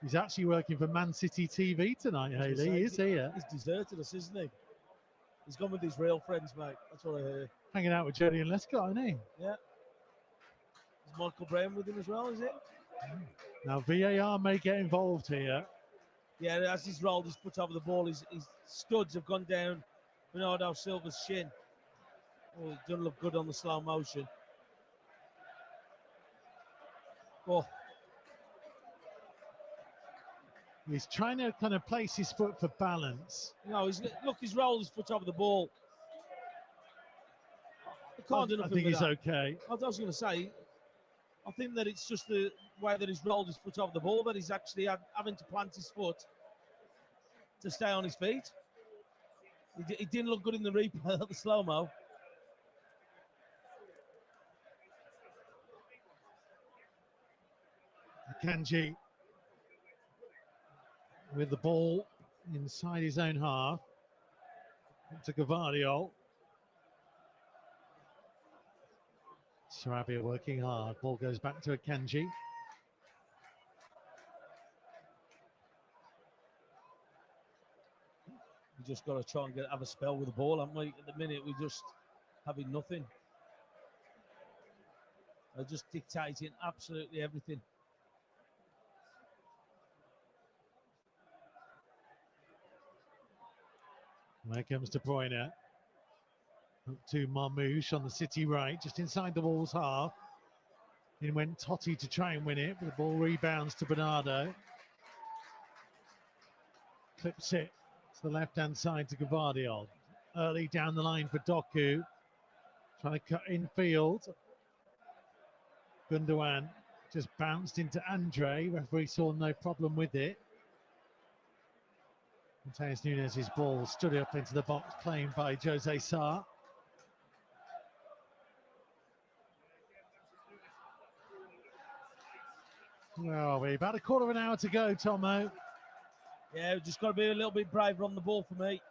He's actually working for Man City TV tonight, Haley. He is here. He's deserted us, isn't he? He's gone with his real friends, mate. That's what I hear. Hanging out with Jody and Lescott, isn't he? Yeah. Is Michael Brown with him as well, is it? Now VAR may get involved here. Yeah, as he's rolled his foot over the ball, his studs have gone down Bernardo Silva's shin. Oh, it doesn't look good on the slow motion. Oh. He's trying to kind of place his foot for balance. No, he's rolled his foot over the ball. He can't do I nothing think with he's that. okay. I was going to say, I think that it's just the way that he's rolled his foot over the ball that he's actually having to plant his foot to stay on his feet. He didn't look good in the replay of the slow-mo. Kanji with the ball inside his own half. To Gvardiol. Sarabia working hard. Ball goes back to Akanji. We just got to try and have a spell with the ball, haven't we? At the minute, we're just having nothing. They're just dictating absolutely everything. There comes De Bruyne. Up to Marmouche on the City right, just inside the Wolves half. In went Totti to try and win it, but the ball rebounds to Bernardo. Clips it to the left-hand side to Gvardiol. Early down the line for Doku. Trying to cut in field. Gundogan Just bounced into Andre. Referee saw no problem with it. Mateus Nunes' ball stood up into the box, claimed by Jose Sarr. Where are we? About a quarter of an hour to go, Tomo. Yeah, we've just got to be a little bit braver on the ball for me.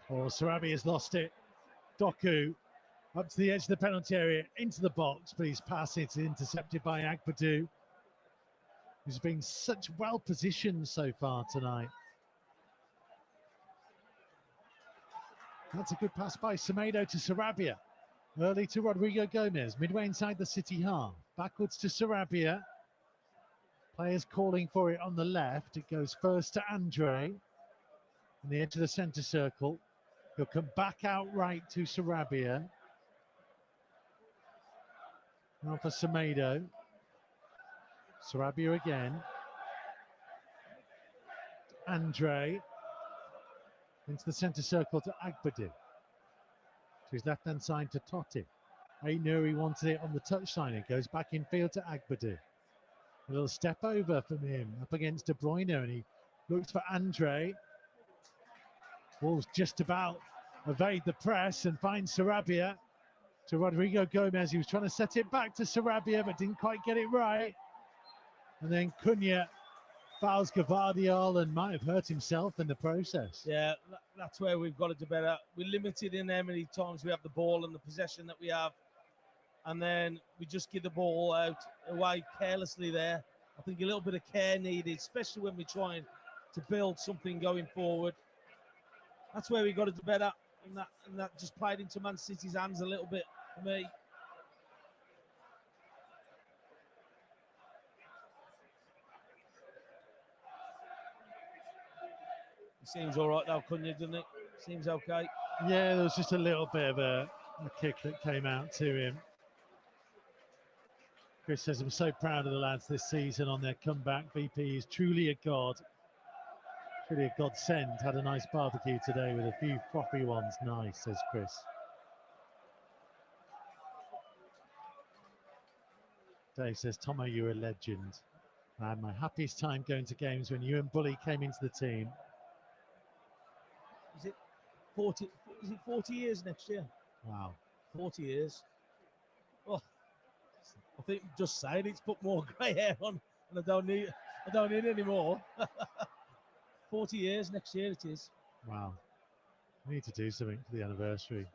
Oh, Sarabi has lost it. Doku up to the edge of the penalty area, into the box, but his pass is intercepted by Agbadu, who's been such well positioned so far tonight. That's a good pass by Semedo to Sarabia. Early to Rodrigo Gomez, midway inside the City half. Backwards to Sarabia. Players calling for it on the left. It goes first to Andre on the edge of the centre circle. He'll come back out right to Sarabia. Now for Semedo. Sarabia again. Andre into the centre circle to Agbadu. To his left-hand side to Totti. Aït-Nouri wanted it on the touchline. It goes back in field to Agbadu. A little step over from him up against De Bruyne, and he looks for Andre. Wolves just about evade the press and find Sarabia to Rodrigo Gomez. He was trying to set it back to Sarabia, but didn't quite get it right. And then Cunha fouls Gvardiol and might have hurt himself in the process. Yeah, that's where we've got to do better. We're limited in how many times we have the ball and the possession that we have. And then we just give the ball out away carelessly there. I think a little bit of care needed, especially when we're trying to build something going forward. That's where we got to do better. And that just played into Man City's hands a little bit for me. It seems all right now, Cunha, doesn't it? Seems okay. Yeah, there was just a little bit of a kick that came out to him. Chris says, I'm so proud of the lads this season on their comeback. VP is truly a god. Truly a godsend. Had a nice barbecue today with a few frothy ones. Nice, says Chris. Dave says, Tomo, you're a legend. I had my happiest time going to games when you and Bully came into the team. Is it 40? Is it 40 years next year? Wow. 40 years. Oh, I think just saying it's put more grey hair on, and I don't need any more. 40 years next year it is. Wow. We need to do something for the anniversary.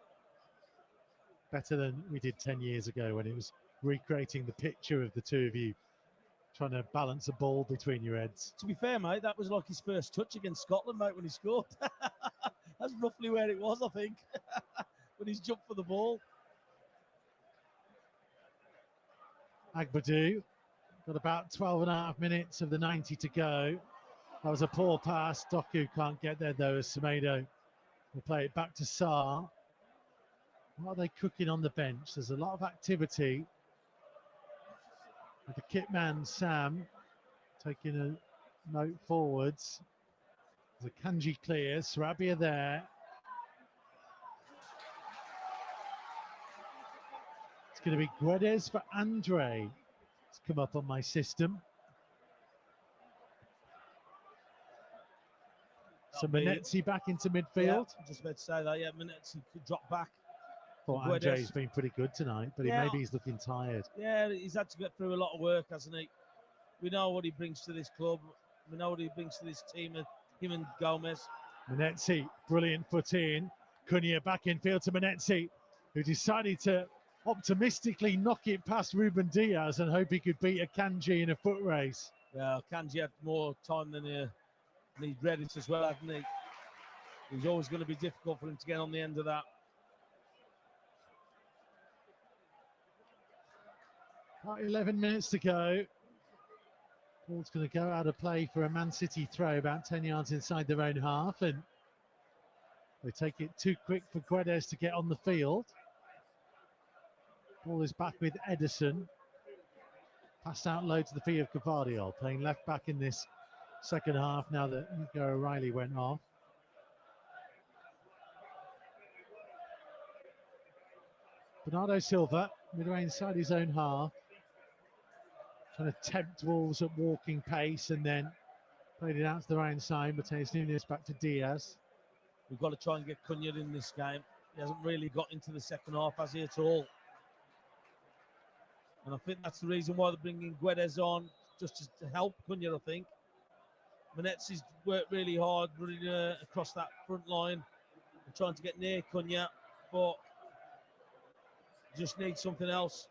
Better than we did 10 years ago when it was recreating the picture of the two of you trying to balance a ball between your heads. To be fair, mate, that was like his first touch against Scotland, mate, when he scored. That's roughly where it was, I think, when he's jumped for the ball. Agbadu got about 12 and a half minutes of the 90 to go. That was a poor pass. Doku can't get there, though, as Semedo will play it back to Sarr. What are they cooking on the bench? There's a lot of activity. With the kit man, Sam, taking a note forwards. There's a Kanji clear. Sarabia there. It's going to be Guedes for Andre. It's come up on my system. So Manetzi back into midfield. Yeah, just about to say that. Yeah, Manetzi could drop back. Thought Andre's been pretty good tonight, but maybe he's looking tired. Yeah, he's had to get through a lot of work, hasn't he? We know what he brings to this club. We know what he brings to this team, him and Gomez. Manetzi, brilliant foot in. Cunha back in field to Manetzi, who decided to optimistically knock it past Ruben Diaz and hope he could beat a Kanji in a foot race. Yeah, Kanji had more time than he read it as well, hadn't he? It was always going to be difficult for him to get on the end of that. About 11 minutes to go. Ball's going to go out of play for a Man City throw about 10 yards inside their own half, and they take it too quick for Guedes to get on the field. Ball is back with Edison. Passed out low to the feet of Gvardiol, playing left back in this second half now that Nico O'Reilly went off. Bernardo Silva midway inside his own half. Trying to tempt Wolves at walking pace and then played it out to the right side. Mateus Nunes back to Diaz. We've got to try and get Cunha in this game. He hasn't really got into the second half, has he, at all? And I think that's the reason why they're bringing Guedes on, just to help Cunha, I think. Menetsi's worked really hard running across that front line and trying to get near Cunha, but just needs something else.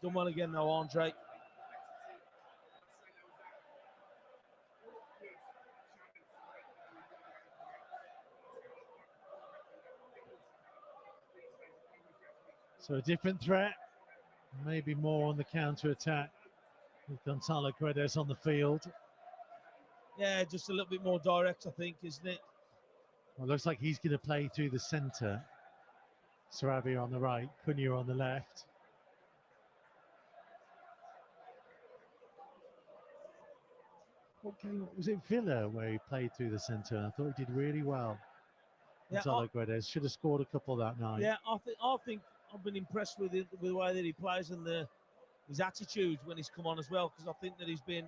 Done well again now, Andre. So a different threat, maybe more on the counter-attack with Gonzalo Guedes on the field. Yeah, just a little bit more direct, I think, isn't it? Well, looks like he's going to play through the centre. Sarabia on the right, Cunha on the left. What game was it? Villa where he played through the centre. I thought he did really well. Yeah, Gonzalo Guedes should have scored a couple that night. Yeah, I think I've been impressed with the way that he plays and his attitude when he's come on as well, because I think that he's been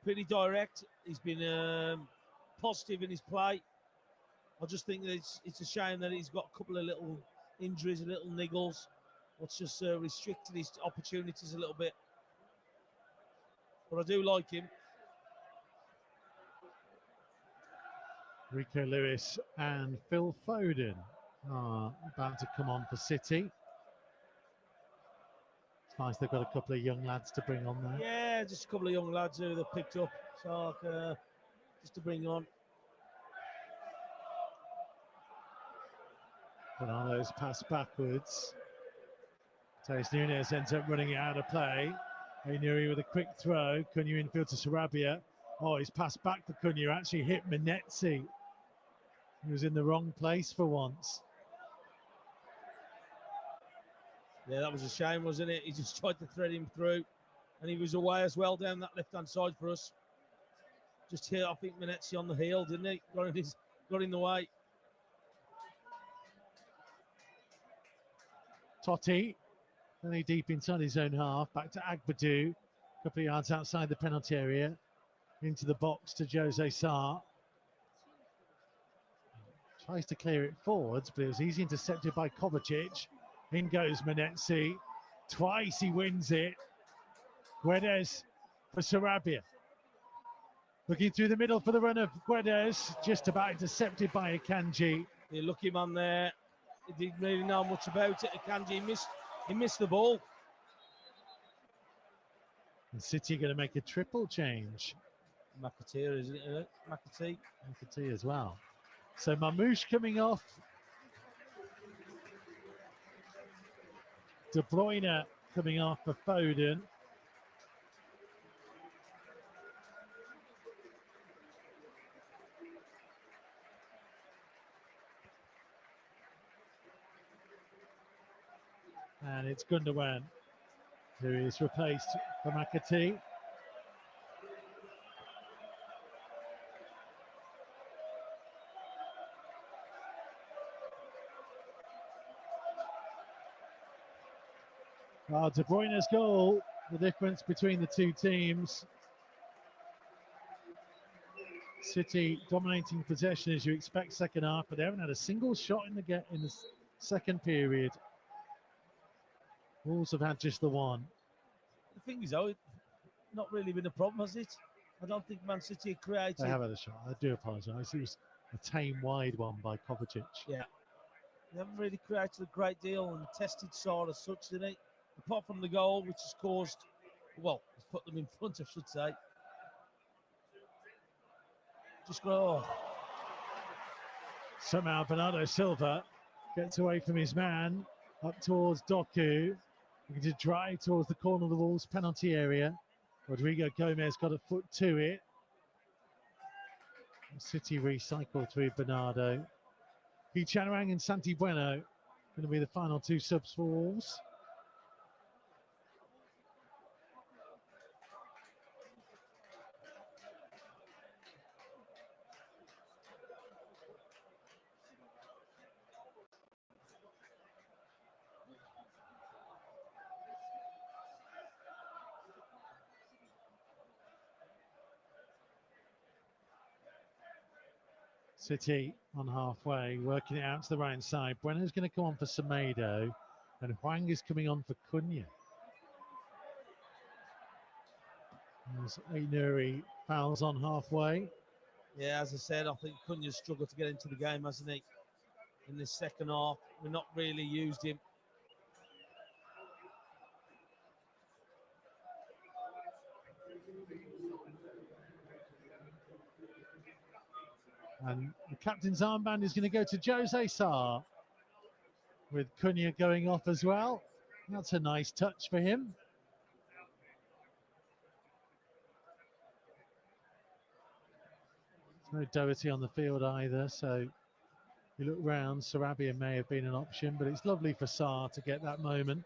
pretty direct. He's been positive in his play. I just think that it's a shame that he's got a couple of little injuries, little niggles, what's just restricted his opportunities a little bit. But I do like him. Rico Lewis and Phil Foden are about to come on for City. It's nice they've got a couple of young lads to bring on there. Yeah, just a couple of young lads who they've picked up, so just to bring on. Bernardo's pass backwards. Mateus Nunes ends up running it out of play. Ainuri with a quick throw. Cunha infield to Sarabia. Oh, his pass back for Cunha actually hit Menetzi. He was in the wrong place for once. Yeah, that was a shame, wasn't it? He just tried to thread him through, and he was away as well down that left-hand side for us. Just here, I think Menetzi on the heel, didn't he? Got in the way. Totti, only deep inside his own half. Back to Agbadou. A couple of yards outside the penalty area. Into the box to Jose Sarr. Tries to clear it forwards, but it was easy intercepted by Kovacic. In goes Menetzi. Twice he wins it. Guedes for Sarabia. Looking through the middle for the run of Guedes. Just about intercepted by Akanji. The lucky man there. He didn't really know much about it. Akanji missed the ball. And City going to make a triple change. McAteer, isn't it? McAtee as well. So Mamouche coming off. De Bruyne coming off for Foden. And it's Gundogan who is replaced for McAtee. De Bruyne's goal, the difference between the two teams. City dominating possession as you expect second half, but they haven't had a single shot in the second period. Wolves have had just the one. The thing is, though, it's not really been a problem, has it? I don't think Man City created. They have had a shot. I do apologise. It was a tame wide one by Kovacic. Yeah. They haven't really created a great deal and tested Sarr as such, did they? Apart from the goal, which has caused, well, it's put them in front, I should say. Just go. Somehow Bernardo Silva gets away from his man, up towards Doku. Looking to drive towards the corner of the Wolves penalty area. Rodrigo Gomez got a foot to it. City recycle through Bernardo. Pichanarang and Santi Bueno going to be the final two subs for Wolves. City on halfway, working it out to the right side. Bueno's going to come on for Semedo, and Hwang is coming on for Cunha. As Aït-Nouri fouls on halfway. Yeah, as I said, I think Cunha's struggled to get into the game, hasn't he? In this second half, we've not really used him. And the captain's armband is going to go to Jose Sarr, with Cunha going off as well. That's a nice touch for him. There's no Doherty on the field either, so you look round, Sarabia may have been an option, but it's lovely for Sarr to get that moment.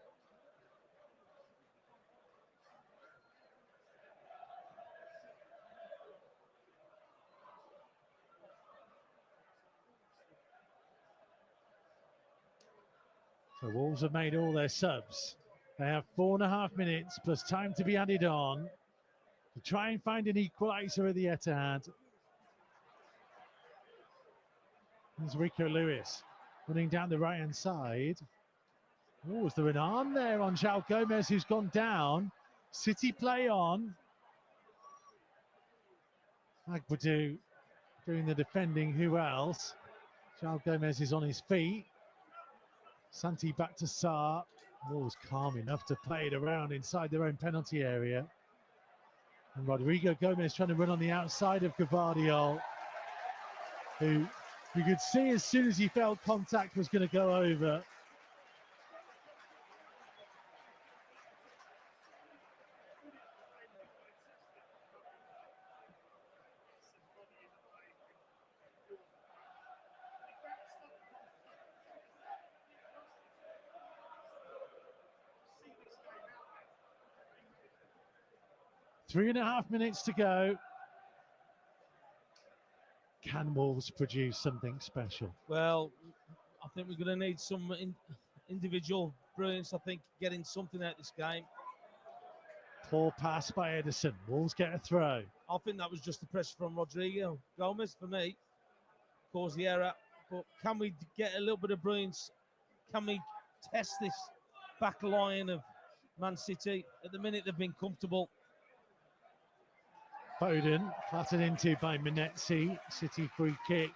So Wolves have made all their subs. They have 4.5 minutes plus time to be added on to try and find an equaliser at the Etihad. There's Rico Lewis running down the right-hand side. Oh, is there an arm there on João Gomez, who's gone down? City play on. Agbadou doing the defending. Who else? João Gomez is on his feet. Santi back to Sarr. Wolves calm enough to play it around inside their own penalty area. And Rodrigo Gomez trying to run on the outside of Gvardiol, who you could see as soon as he felt contact was going to go over. Three and a half minutes to go. Can Wolves produce something special? Well, I think we're going to need some individual brilliance, I think, getting something out of this game. Poor pass by Edison. Wolves get a throw. I think that was just the pressure from Rodrigo Gomez, for me, caused the error. But can we get a little bit of brilliance? Can we test this back line of Man City? At the minute, they've been comfortable. Foden clattered into by Menezzi. City free kick.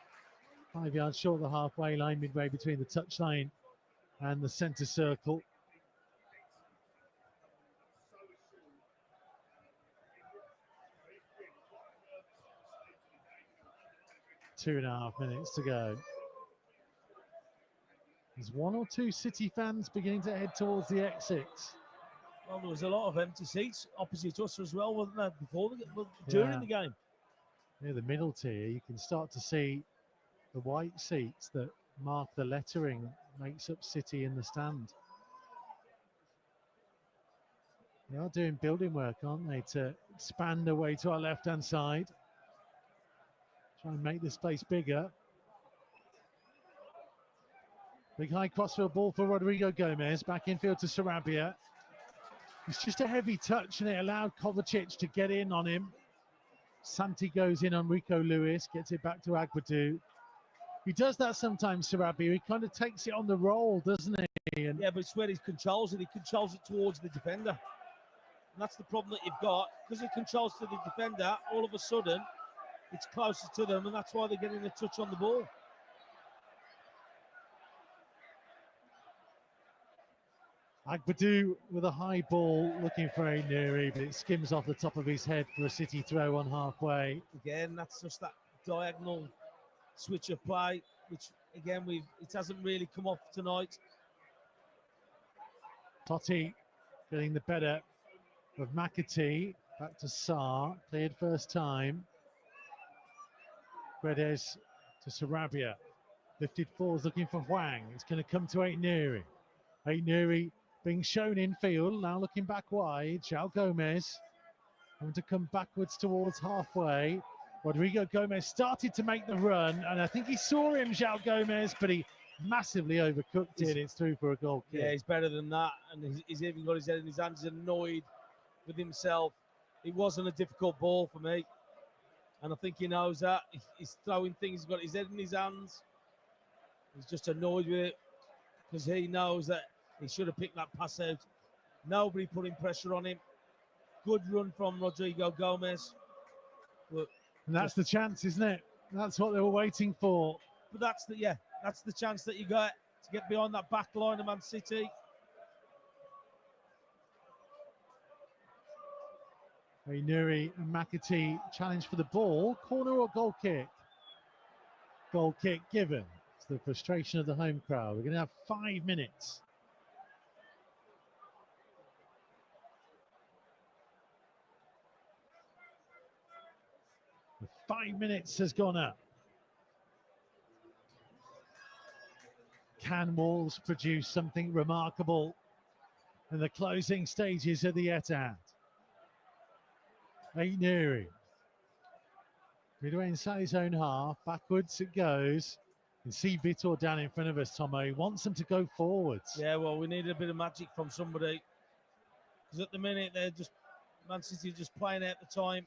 5 yards short of the halfway line, midway between the touchline and the centre circle. Two and a half minutes to go. There's one or two City fans beginning to head towards the exits. Well, there was a lot of empty seats opposite us as well, wasn't there, during the game? Near the middle tier, you can start to see the white seats that mark the lettering that makes up City in the stand. They are doing building work, aren't they, to expand away to our left-hand side. Try and make this place bigger. Big high crossfield ball for Rodrigo Gomez. Back infield to Sarabia. It's just a heavy touch and it allowed Kovacic to get in on him. Santi goes in on Rico Lewis, gets it back to Agbadou. He does that sometimes, Sarabia. He kind of takes it on the roll, doesn't he? And yeah, but it's where he controls it. He controls it towards the defender. And that's the problem that you've got. Because he controls to the defender, all of a sudden, it's closer to them, and that's why they're getting a touch on the ball. Agbadou with a high ball looking for Aït-Nouri, but it skims off the top of his head for a City throw on halfway. Again, that's just that diagonal switch of play, which again it hasn't really come off tonight. Totti getting the better of McAtee. Back to Sarr, cleared first time. Guedes to Sarabia. Lifted forwards looking for Hwang. It's going to come to Aït-Nouri. Aït-Nouri being shown in field, now looking back wide. João Gomez having to come backwards towards halfway. Rodrigo Gomez started to make the run, and I think he saw him, João Gomez, but he massively overcooked it. It's through for a goal kick. Yeah, he's better than that, and he's even got his head in his hands. He's annoyed with himself. It wasn't a difficult ball for me. And I think he knows that. He's throwing things, he's got his head in his hands. He's just annoyed with it because he knows that he should have picked that pass out. Nobody putting pressure on him. Good run from Rodrigo Gomez. But And that's the chance, isn't it? That's what they were waiting for. But that's the chance that you got to get behind that back line of Man City. Nuri and McAtee challenge for the ball. Corner or goal kick? Goal kick given. It's the frustration of the home crowd. We're going to have 5 minutes. The 5 minutes has gone up. Can Wolves produce something remarkable in the closing stages of the Etihad? Nuri. Midway inside his own half. Backwards it goes. You can see Vitor down in front of us, Tomo. He wants them to go forwards. Yeah, well, we need a bit of magic from somebody. Because at the minute, Man City just playing out the time.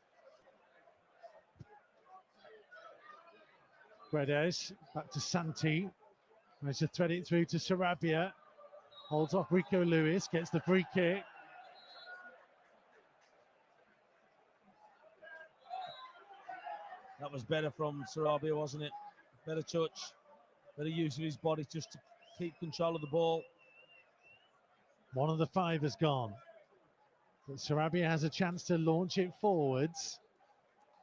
Guedes back to Santi. Managed to thread it through to Sarabia. Holds off Rico Lewis. Gets the free kick. That was better from Sarabia, wasn't it? Better touch, better use of his body just to keep control of the ball. One of the 5 has gone. But Sarabia has a chance to launch it forwards.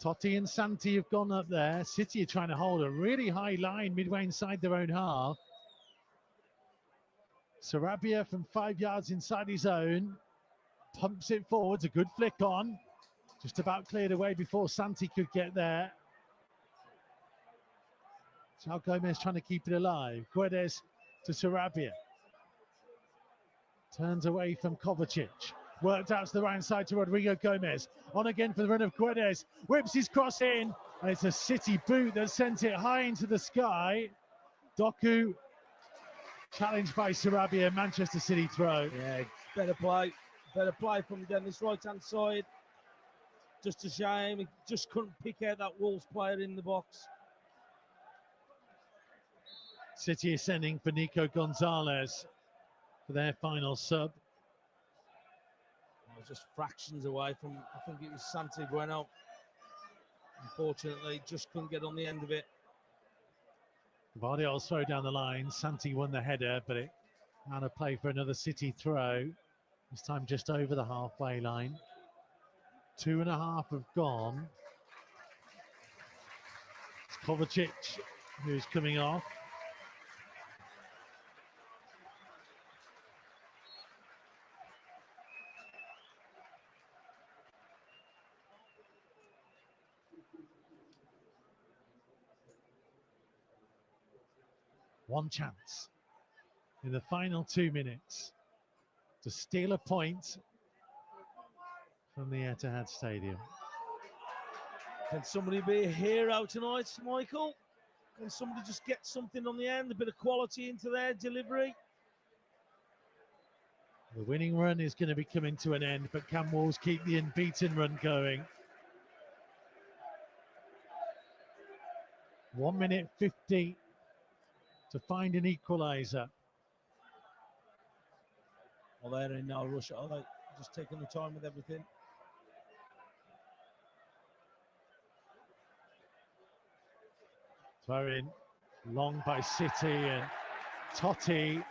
Totti and Santi have gone up there. City are trying to hold a really high line midway inside their own half. Sarabia from 5 yards inside his own. Pumps it forwards, a good flick on. Just about cleared away before Santi could get there. João Gomez trying to keep it alive. Guedes to Sarabia. Turns away from Kovacic. Worked out to the right side to Rodrigo Gomez. On again for the run of Guedes. Whips his cross in. And it's a City boot that sent it high into the sky. Doku challenged by Sarabia. Manchester City throw. Yeah, better play. Better play from down this right-hand side. Just a shame. He just couldn't pick out that Wolves player in the box. City is sending for Nico Gonzalez for their final sub. Just fractions away from, I think it was Santi Bueno. Unfortunately, just couldn't get on the end of it. Vardiol's throw down the line. Santi won the header, but it out of play for another City throw. This time just over the halfway line. 2.5 have gone. It's Kovacic who's coming off. One chance in the final 2 minutes to steal a point from the Etihad Stadium. Can somebody be a hero tonight, Michael? Can somebody just get something on the end, a bit of quality into their delivery? The winning run is going to be coming to an end, but can Wolves keep the unbeaten run going? 1 minute 50 to find an equaliser. Well, they're in no rush, are they? Just taking the time with everything. Throw in long by City, and Totti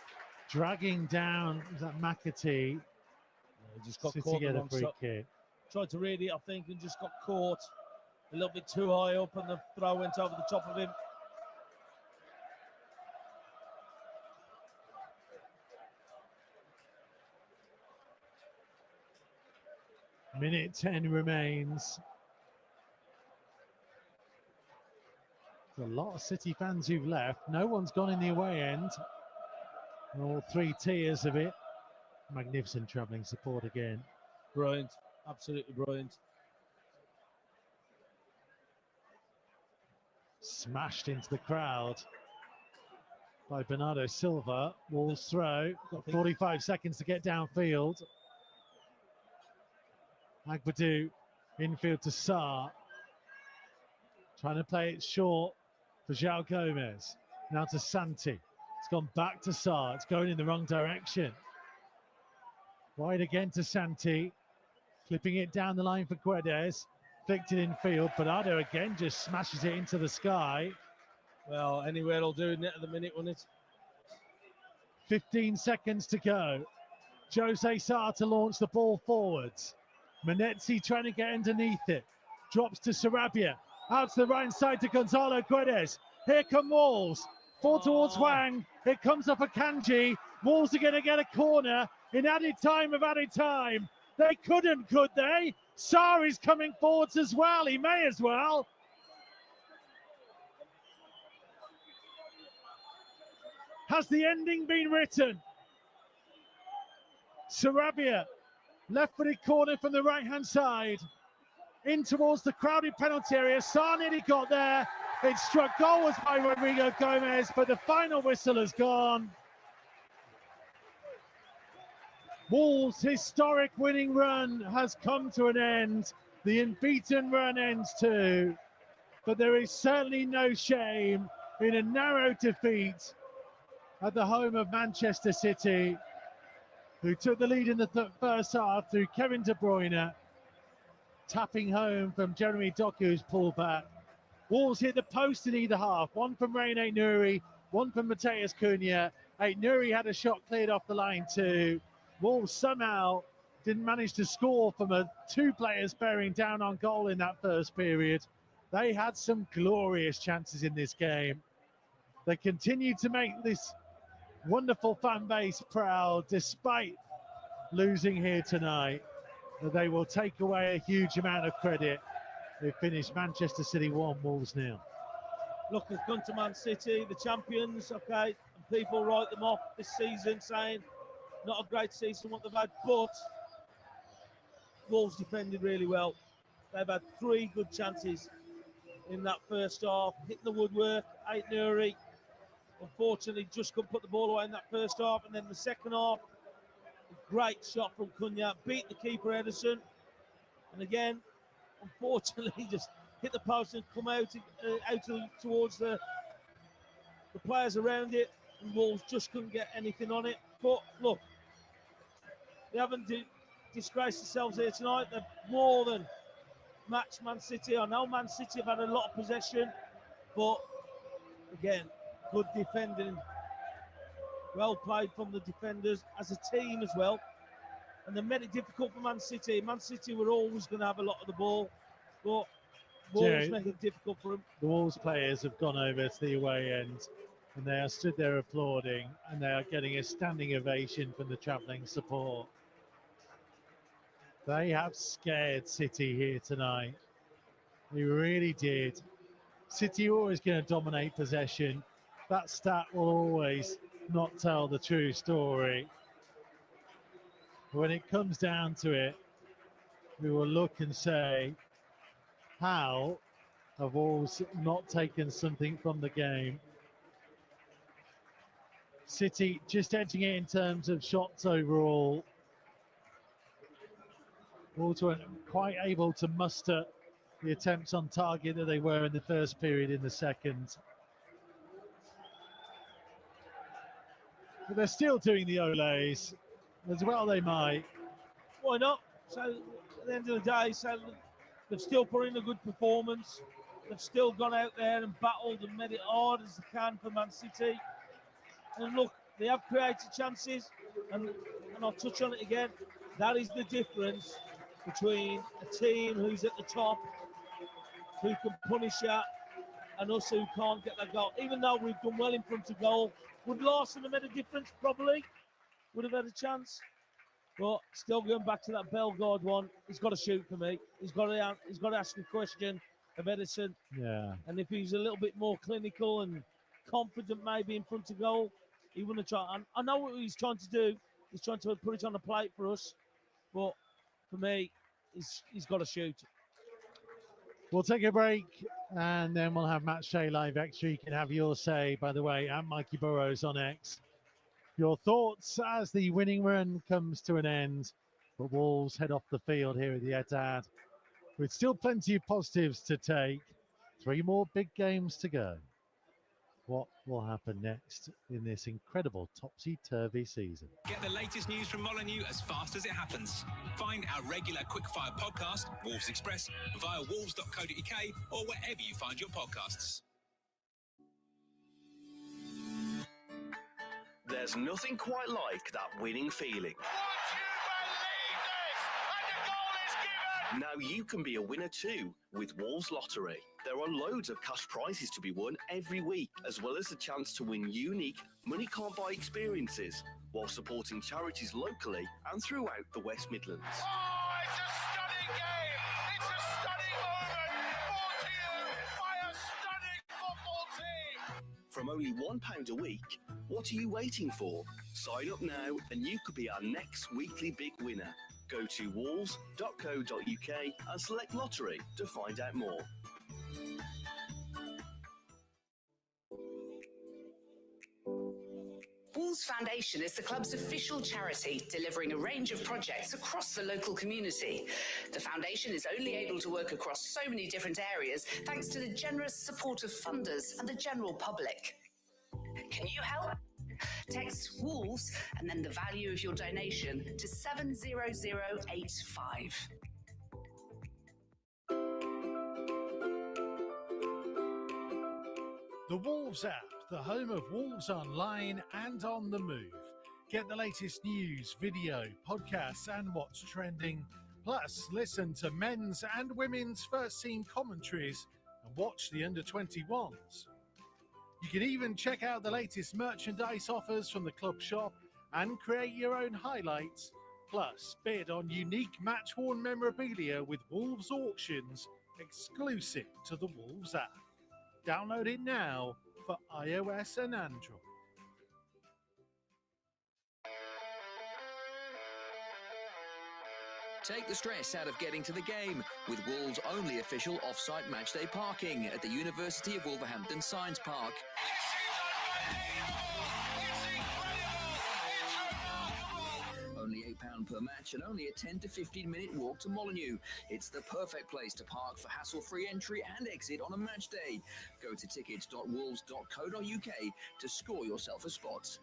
dragging down, is that McAtee? He just got City caught get the a wrong free shot. kick. Tried to read it, I think, and just got caught a little bit too high up, and the throw went over the top of him. Minute 10 remains. There's a lot of City fans who've left. No one's gone in the away end. All 3 tiers of it. Magnificent travelling support again. Brilliant. Absolutely brilliant. Smashed into the crowd by Bernardo Silva. Wolves throw. Got 45 seconds to get downfield. Agbadou infield to Sarr. Trying to play it short for João Gomez. Now to Santi. It's gone back to Sarr. It's going in the wrong direction. Wide again to Santi. Clipping it down the line for Guedes. Flicked it in field. Bernardo again just smashes it into the sky. Well, anywhere will do net at the minute, won't it? 15 seconds to go. Jose Sarr to launch the ball forwards. Manetzi trying to get underneath it. Drops to Sarabia. Out to the right side to Gonzalo Guedes. Here come Wolves. Fall towards Wang. It comes up a Kanji. Wolves are going to get a corner in added time of added time. They couldn't, could they? Sarr is coming forwards as well. He may as well. Has the ending been written? Sarabia, left-footed corner from the right-hand side. In towards the crowded penalty area. Sarr nearly got there. It struck goalwards by Rodrigo Gomez, but the final whistle has gone. Wolves' historic winning run has come to an end. The unbeaten run ends too. But there is certainly no shame in a narrow defeat at the home of Manchester City, who took the lead in the first half through Kevin De Bruyne, tapping home from Jeremy Doku's pullback. Wolves hit the post in either half, one from Rain Aït-Nouri, one from Mateus Cunha. Aït-Nouri had a shot cleared off the line too. Wolves somehow didn't manage to score from two players bearing down on goal in that first period. They had some glorious chances in this game. They continued to make this wonderful fan base proud despite losing here tonight. They will take away a huge amount of credit. They finished Manchester City 1, Wolves 0. Look, they've gone to Man City, the champions, okay, and people write them off this season saying not a great season what they've had, but Wolves defended really well. They've had 3 good chances in that first half, hitting the woodwork. Aït-Nouri, unfortunately, just couldn't put the ball away in that first half, and then the second half, a great shot from Cunha, beat the keeper Ederson, and again, unfortunately, just hit the post and come out towards the players around it, and Wolves just couldn't get anything on it. But look, they haven't disgraced themselves here tonight. They've more than matched Man City. I know Man City have had a lot of possession, but again, good defending. Well played from the defenders as a team as well. And they made it difficult for Man City. Man City were always going to have a lot of the ball, but Wolves make it difficult for them. The Wolves players have gone over to the away end and they are stood there applauding, and they are getting a standing ovation from the travelling support. They have scared City here tonight. They really did. City are always going to dominate possession. That stat will always not tell the true story. When it comes down to it, we will look and say, how have Wolves not taken something from the game? City just edging it in terms of shots overall. Wolves weren't quite able to muster the attempts on target that they were in the first period in the second. But they're still doing the Olays as well they might. Why not? So at the end of the day, so they've still put in a good performance. They've still gone out there and battled and made it hard as they can for Man City. And look, they have created chances, and I'll touch on it again. That is the difference between a team who's at the top, who can punish that, and us who can't get that goal. Even though we've done well in front of goal, would Larson have made a difference? Probably. Would have had a chance. But still going back to that Bellegarde one, he's got to shoot for me. He's got to ask a question of Ederson. Yeah. And if he's a little bit more clinical and confident maybe in front of goal, he wouldn't have tried. I know what he's trying to do. He's trying to put it on the plate for us. But for me, he's got to shoot. We'll take a break and then we'll have Match Day Live Extra. You can have your say, by the way, and Mikey Burrows on X. Your thoughts as the winning run comes to an end. But Wolves head off the field here at the Etihad with still plenty of positives to take. 3 more big games to go. What will happen next in this incredible topsy-turvy season? Get the latest news from Molineux as fast as it happens. Find our regular quickfire podcast, Wolves Express, via wolves.co.uk or wherever you find your podcasts. There's nothing quite like that winning feeling. Now you can be a winner too with Wolves Lottery. There are loads of cash prizes to be won every week, as well as a chance to win unique money can't buy experiences while supporting charities locally and throughout the West Midlands. Oh, it's a stunning game! It's a stunning moment brought to you by a stunning football team! From only £1 a week, what are you waiting for? Sign up now and you could be our next weekly big winner. Go to wolves.co.uk and select lottery to find out more. Wolves Foundation is the club's official charity, delivering a range of projects across the local community. The foundation is only able to work across so many different areas thanks to the generous support of funders and the general public. Can you help? Text Wolves and then the value of your donation to 70085. The Wolves app, the home of Wolves online and on the move. Get the latest news, video, podcasts, and what's trending. Plus, listen to men's and women's first team commentaries and watch the under-21s. You can even check out the latest merchandise offers from the club shop and create your own highlights. Plus, bid on unique match-worn memorabilia with Wolves auctions exclusive to the Wolves app. Download it now for iOS and Android. Take the stress out of getting to the game with Wolves' only official off-site matchday parking at the University of Wolverhampton Science Park. Only £8 per match and only a 10 to 15 minute walk to Molineux. It's the perfect place to park for hassle-free entry and exit on a match day. Go to tickets.wolves.co.uk to score yourself a spot.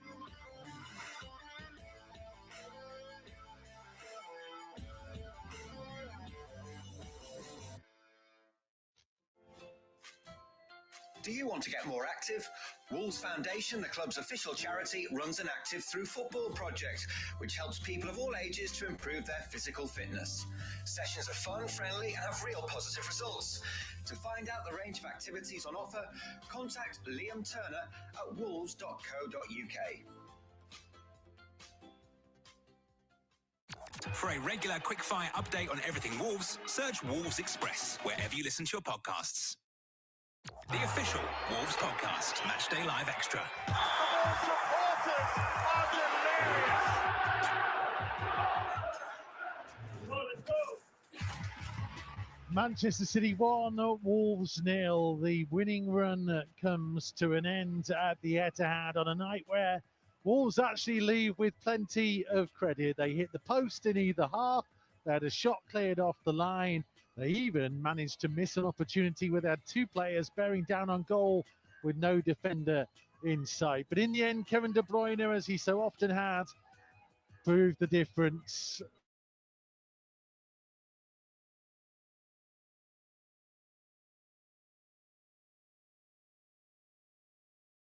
Do you want to get more active? Wolves Foundation, the club's official charity, runs an Active Through Football project, which helps people of all ages to improve their physical fitness. Sessions are fun, friendly, and have real positive results. To find out the range of activities on offer, contact Liam Turner at wolves.co.uk. For a regular quickfire update on everything Wolves, search Wolves Express wherever you listen to your podcasts. The official Wolves podcast, Matchday Live Extra. The Wolves supporters are delirious! Let's go! Manchester City 1, Wolves 0. The winning run comes to an end at the Etihad on a night where Wolves actually leave with plenty of credit. They hit the post in either half. They had a shot cleared off the line. They even managed to miss an opportunity where they had 2 players bearing down on goal with no defender in sight. But in the end, Kevin De Bruyne, as he so often had, proved the difference